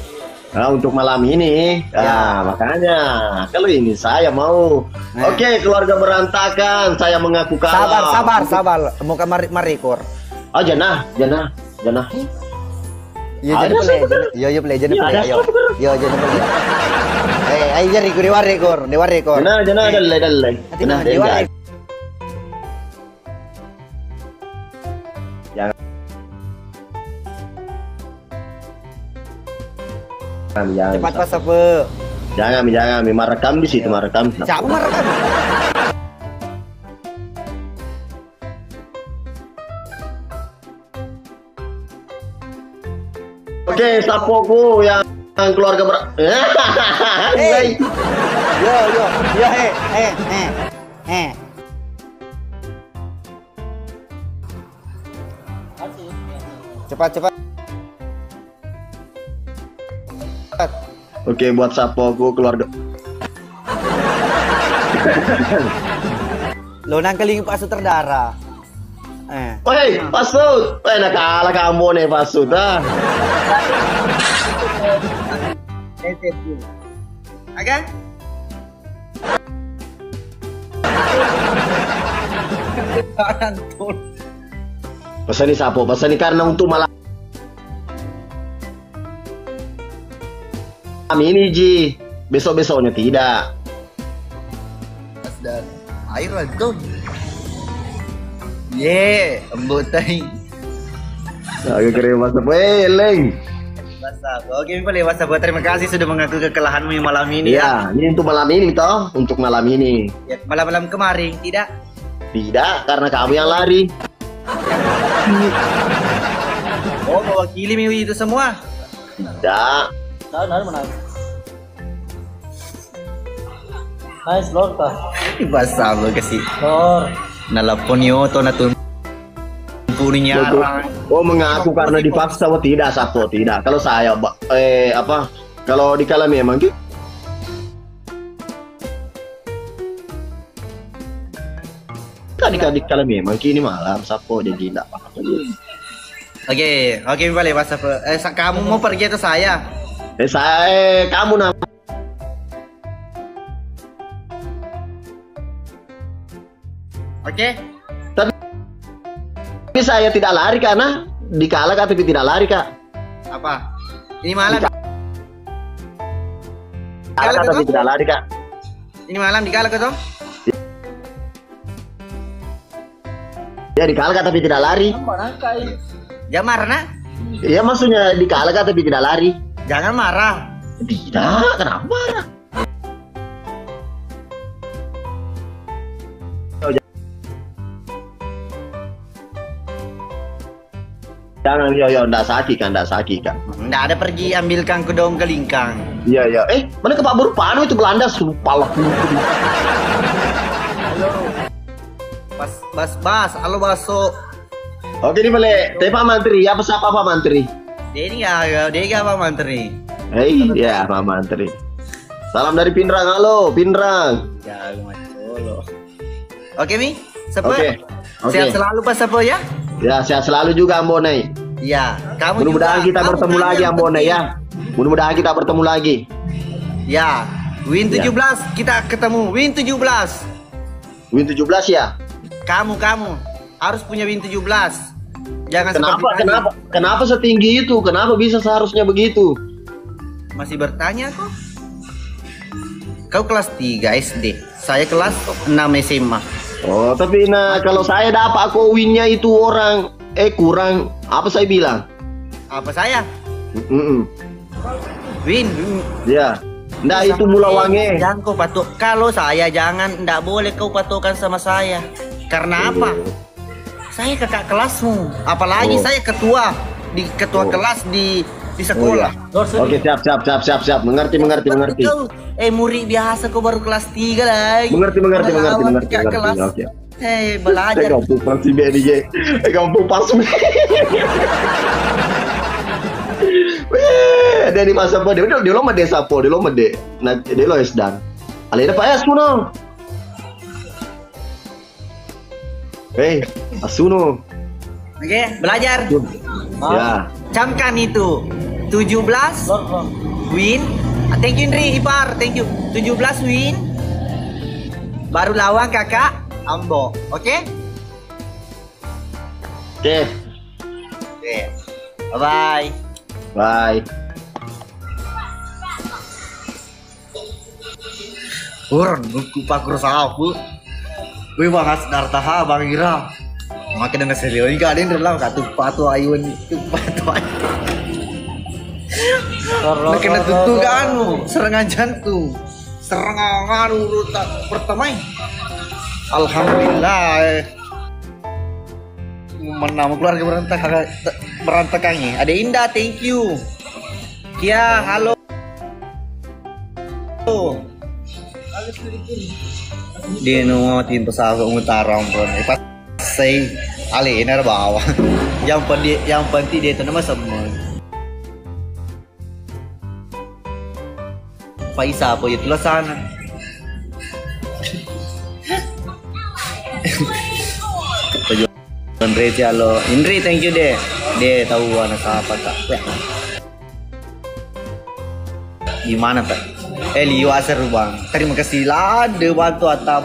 Nah, untuk malam ini. Ya. Makanya kalau ini saya mau. Oke, keluarga berantakan saya mengaku kalah. Sabar. Muka marekor. Oh, Jana. Iya Ada jadi sih, play. Iya play jadi Iya, play. ada Ayo. Iya jadi play. Ayo jadi dewa rekor. Jana dalai. Nanti nama dewa rekor. Jangan. Cepat pas apa? Jangan, merekam di situ, merekam. Siapa merekam? Oke, sapoku yang keluarga Hey. Yo, Cepat. Oke, buat sapoku keluarga. Lo nangkeling Pak Sutradara. Hei, Pasut. Nak kalah kamu nih, Pasut. Agak? Pesan ni sapo, pesan ni karena untuk malam ini Ji. Besok-besoknya tidak. Dan air lah tuh. Ye, embut tadi. Agak keren masa leng. WhatsApp. Oke, boleh WhatsApp. Terima kasih sudah mengaku kekalahanmu yang malam ini ya. Ya, ini untuk malam ini toh, untuk malam ini. Ya, malam-malam kemarin tidak. Tidak, karena kamu yang lari. Oh, mewakili Miwi itu semua. Tidak. Nice Lord ta. Bahasa lo kasih. Lord. Nelpon yo to na tumpuninya. Oh, mengaku karena dipaksa. Oh, tidak, Sapo, tidak. Kalau saya kalau dikala memang gitu. Dikala memang kini malam Sapo jadi tidak apa-apa. Oke, boleh WhatsApp. Kamu mau pergi atau saya? Kamu nama. Oke. Tapi saya tidak lari karena dikala Kak, tapi tidak lari Kak. Apa? Ini malam. Dikala tapi tidak lari Kak. Ini malam dikala ke toh? Ya dikala Kak, tapi tidak lari. Jangan marah nak. Iya maksudnya dikala Kak, tapi tidak lari. Jangan marah. Tidak, kenapa marah? Jangan, ndak sakit kan. Nggak ada pergi ambilkan kedong ke lingkang. Iya. Mana ke Pak Burpano itu Belanda sumpah. Bas, halo baso. Oke ini boleh. Pak Mantri, apa siapa Pak Mantri? Dia Pak Mantri. Hei, ya Pak Mantri. Salam dari Pinrang, halo Pinrang. Ya, Solo. Oke Mi, Sepe. Oke. Sehat selalu Pak Sepe ya. Ya, sehat selalu juga Ambone. Iya, kamu mudah-mudahan juga. Kita bertemu lagi Ambone ya. Mudah-mudahan kita bertemu lagi. Ya, Win 17 kita ketemu. Win 17 ya. Kamu harus punya Win 17. Jangan Kenapa setinggi itu? Kenapa bisa seharusnya begitu? Masih bertanya kok. Kau kelas 3 SD, saya kelas 6 SMA. Oh, tapi kalau saya dapat aku winnya itu orang kurang. Apa saya bilang? Apa saya? Win. Ya. Nggak itu mula wangi. Jangan kau patok. Kalau saya nggak boleh kau patokan sama saya. Karena apa? Saya kakak kelasmu. Apalagi saya ketua kelas di sekolah. Oke, siap. Mengerti. Murid biasa kau baru kelas 3 lagi. Mengerti. Oke. Belajar. Kampung pas si BDJ. Kampung pas. Dia di masa apa? Dia lo mede sapo, dia lo mede. Nah, dia lo esdan. Alih apa ya suno? Hei, asuno. Oke, belajar. Ya. Camkan itu. 17 win. Thank you Indri Ipar, thank you. 17 win. Baru lawan kakak Ambo, oke? Oke. Oke. Bye. Bye. Urun, buku pakur sapu. Wih bangas dartaha bang Ira. Makin dengan serius ini kalian dalam katu patu ayun patu ayun. Kena tutu anu serangan jantung, serangan urutan pertama. Alhamdulillah. Menama keluarga berantakannya. Ada Indah, thank you. Kia, halo. Dia nuatin pesawat utara ampun. Pas saya ali ini ada bawah. Yang penting dia itu nama semua. Faisa apa itu lah sana. Indri halo. Indri thank you deh. Dia tahu anak siapa tak. Gimana tak? Liu asar bang. Terima kasih lah ada bantu atap.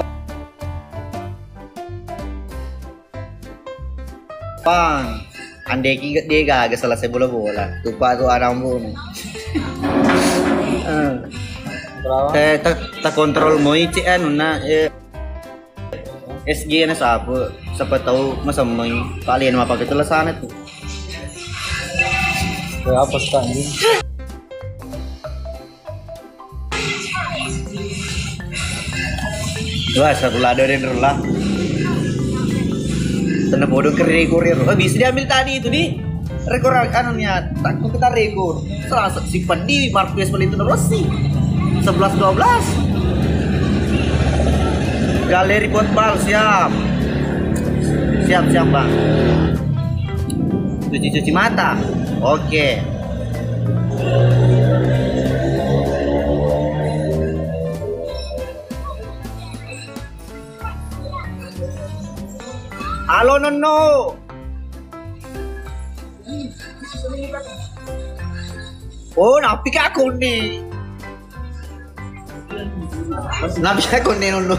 Bang, andai kita dia gak selesai bola. Lupa tu orang pun. Tak kontrol mau icik anu na SG na siapa tahu masa mau kalian apa kita lesana tu. Apa sekarang ini? Wah, satu lada dan relah. Tanah bodoh kurir. Oh, bisa diambil tadi itu di rekor kanannya. Takut kita rekor. Serasa simpan di Marquez Valentino Rossi. 11-12. Galeri football siap. Siap bang. Cuci mata. Oke. Halo Nono. Oh, napi ka ako ni. Napi ako ni Nono.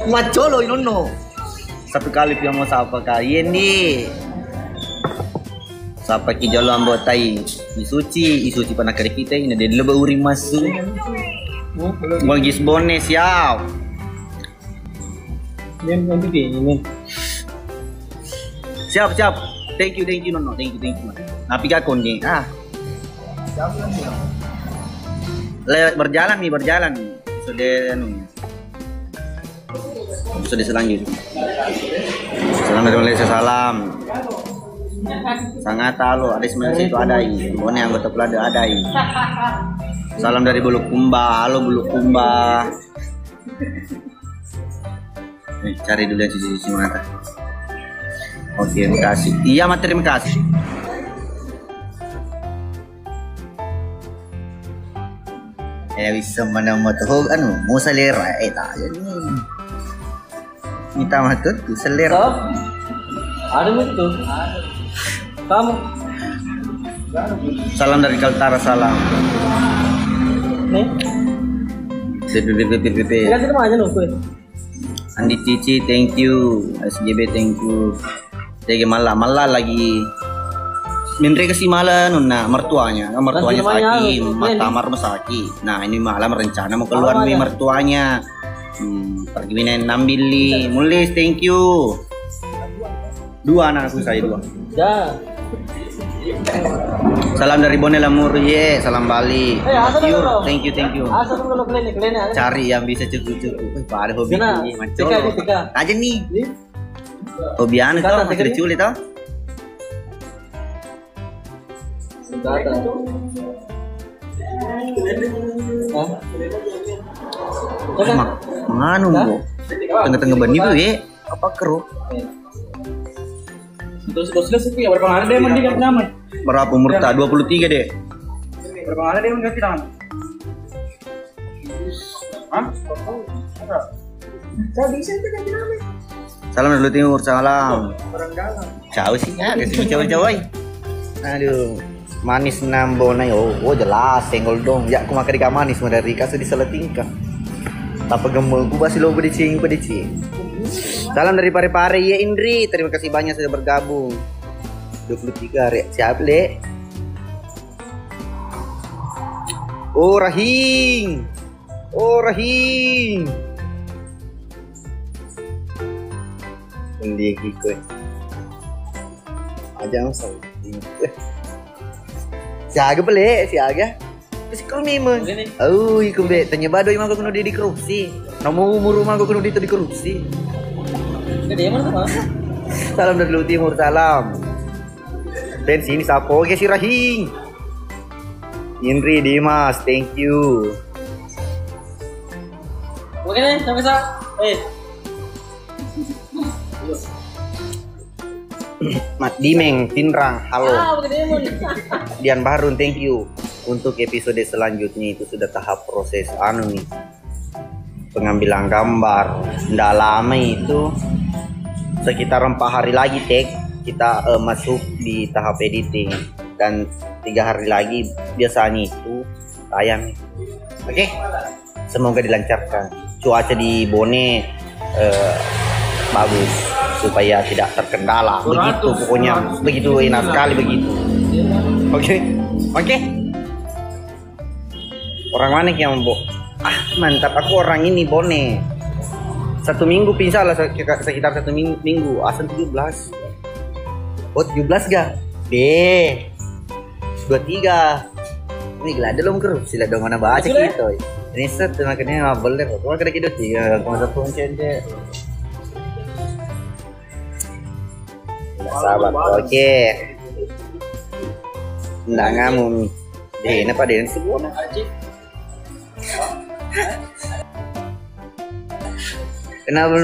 Macolo Nono. Satu kali dia mau sapa kalian nih. Sapa ki jalo ambotai. Isuci pernah kali kita ini dia lebih uri masuk. Bangis bone siap. Ini. Siap. Thank you Nono. Thank you. Napi ka ako ni. Berjalan nih. Sudah selanjutnya. Salam dari Malaysia, salam. Sangat halo, ada semuanya itu ada ini. Bone anggota pelada ada ini. Salam dari Bulukumba, halo Bulukumba. Cari dulu yang cuci mata. Oke, terima kasih. Iya, terima kasih. Bisa mana motor mau selera tak jadi. Kita matut selera. Ada itu. Kamu. Salam dari Kaltara, salam. Nih. BBBBBB. Kasih nama aja loh, Andi Cici, thank you. SGB, thank you. Tege malah lagi. Mindre kasih malah nuna mertuanya sakit, matamar sakit. Nah ini malam rencana mau keluar nih mertuanya. Pergi minen nambili, mulis, thank you. 2 anakku saya 2. Ya. Salam dari Bonela Murye, salam Bali. Thank you. Cari yang bisa cukup. Pada hobi ini macam. Aja nih. Hobian itu masih diculik tau. Menganu bu, tengah-tengah bani bu ya, apa keruh? Berapa umur tak? 23 deh. Salam dulu Timur, salam. Jauh sih ya, kasih jauh-jauh. Aduh. Manis nambona oh jelas senggol dong ya aku makan ikan manis dari kasih di seletingkah tapi gemel ku basi lo pedicing Salam dari Pare-Pare ya Indri. Terima kasih banyak sudah bergabung. 23 hari. Siap, Le? Oh, Rahing. Oh, Rahing. Hindi ko. Aja masal. Siaga pala, siaga. Kasi krumi mo. Oh, ikum be. Tanya ba doy mga kuno di korupsi. Namumuro mga kuno dito di korupsi. Salam dari Lu Timur, salam. Dan sini sapo ke si Rahing. Indri Dimas, thank you. Oke nih, sampai sa. Mat Dimeng, Tinrang, halo. Dian Barun, thank you. Untuk episode selanjutnya itu sudah tahap proses nih. Pengambilan gambar. Nggak lama itu sekitar 4 hari lagi kita masuk di tahap editing dan 3 hari lagi biasanya itu tayang. Oke? Semoga dilancarkan. Cuaca di Bone bagus supaya tidak terkendala. Begitu pokoknya, begitu enak sekali begitu. Oke. Orang mana yang mau? Mantap, aku orang ini Bone. 1 minggu pisah lah, sekitar 1 minggu. Asan 17. Oh 17 gak? 23. Ini gila ada lom kerus. Sila dong mana baca gitu. Ini set makanya ngabel deh. Kau kena gitu 3. Kau satu cendek. Sahabat, oke. Nggak ngamun. Ini apa dia sebuah? Kenapa?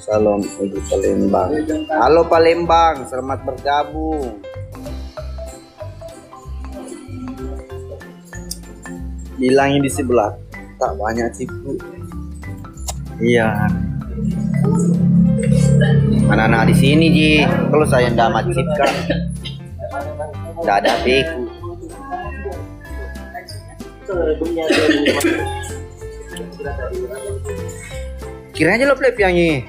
Salam untuk Palembang. Halo Palembang, selamat bergabung. Bilangin di sebelah tak banyak cipu. Iya. Anak-anak di sini Ji. Kalau saya ndak macip kan, ndak ada beku. Kira aja lo play piangnya.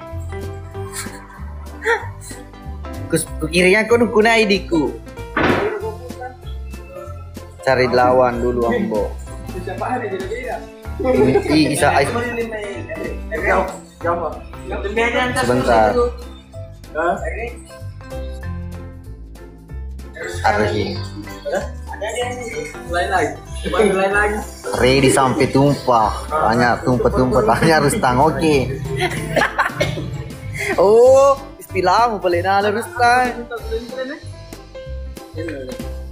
Kukiranya kau nukuna idiku. Cari lawan dulu ambo. Ini bisa sebentar. Arhi. Ready sampai tumpah. Banyak tumpah-tumpah. Tanya harus tang oke. Oh, istilahmu paling harus tang.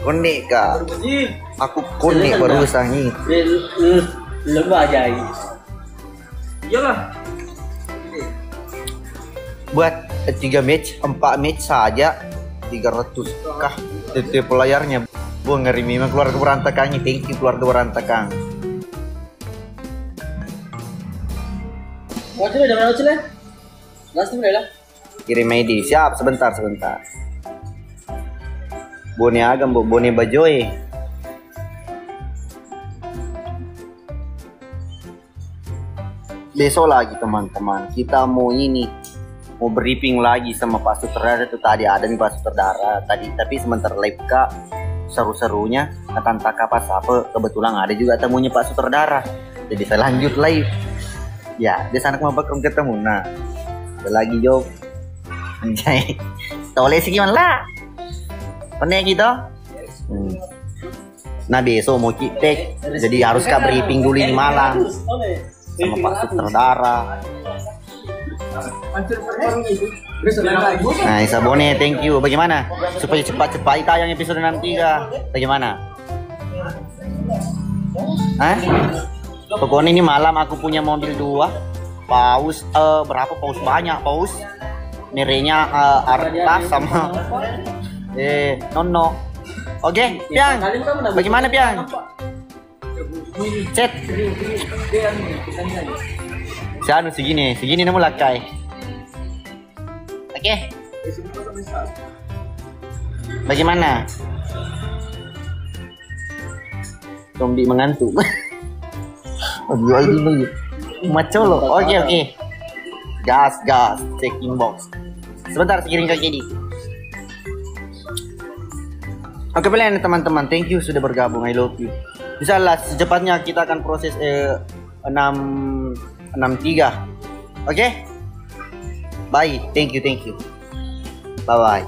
Konek kak. Aku konek barusan ini. Lebih aja. Iyalah. Buat 3 match, 4 match saja 300 kah DP pelayarnya. Buang ngeri memang keluarga berantakan. Thank you keluarga berantakan. Waktu udah berapa sih lah? Last time lah. Kirim ID. Siap, sebentar. Bone agam, Bone Bajoy. Besok lagi teman-teman, kita mau briefing lagi sama Pak Sutradara. Itu tadi ada nih Pak Sutradara tadi, tapi sebentar live kak seru-serunya kata pas apa kebetulan ada juga temunya Pak Sutradara, jadi saya lanjut live ya. Dia sana mau bakal ketemu. Nah ada lagi Job anjay toleh sih gimana lah pernah gitu. Nah besok mau kita jadi harus kak briefing dulu di Malang sama Pak Sutradara. Nah, Isabone, thank you. Bagaimana? Supaya cepat-cepat tayang episode nanti kah? Bagaimana? Hah? Pokoknya ini malam aku punya mobil 2. Paus berapa paus? Banyak paus. Merenya Arta sama Nono. Oke, Piang. Bagaimana Piang? Chat. segini namu lakai. Oke. Bagaimana? Zombie mengantuk. Macolo. Oke. Gas. Checking box. Sebentar, sekiring kaki ini. Oke, pilihan teman-teman. Thank you sudah bergabung. I love you. Insyaallah secepatnya kita akan proses 63. Oke? Bye. Thank you. Bye bye.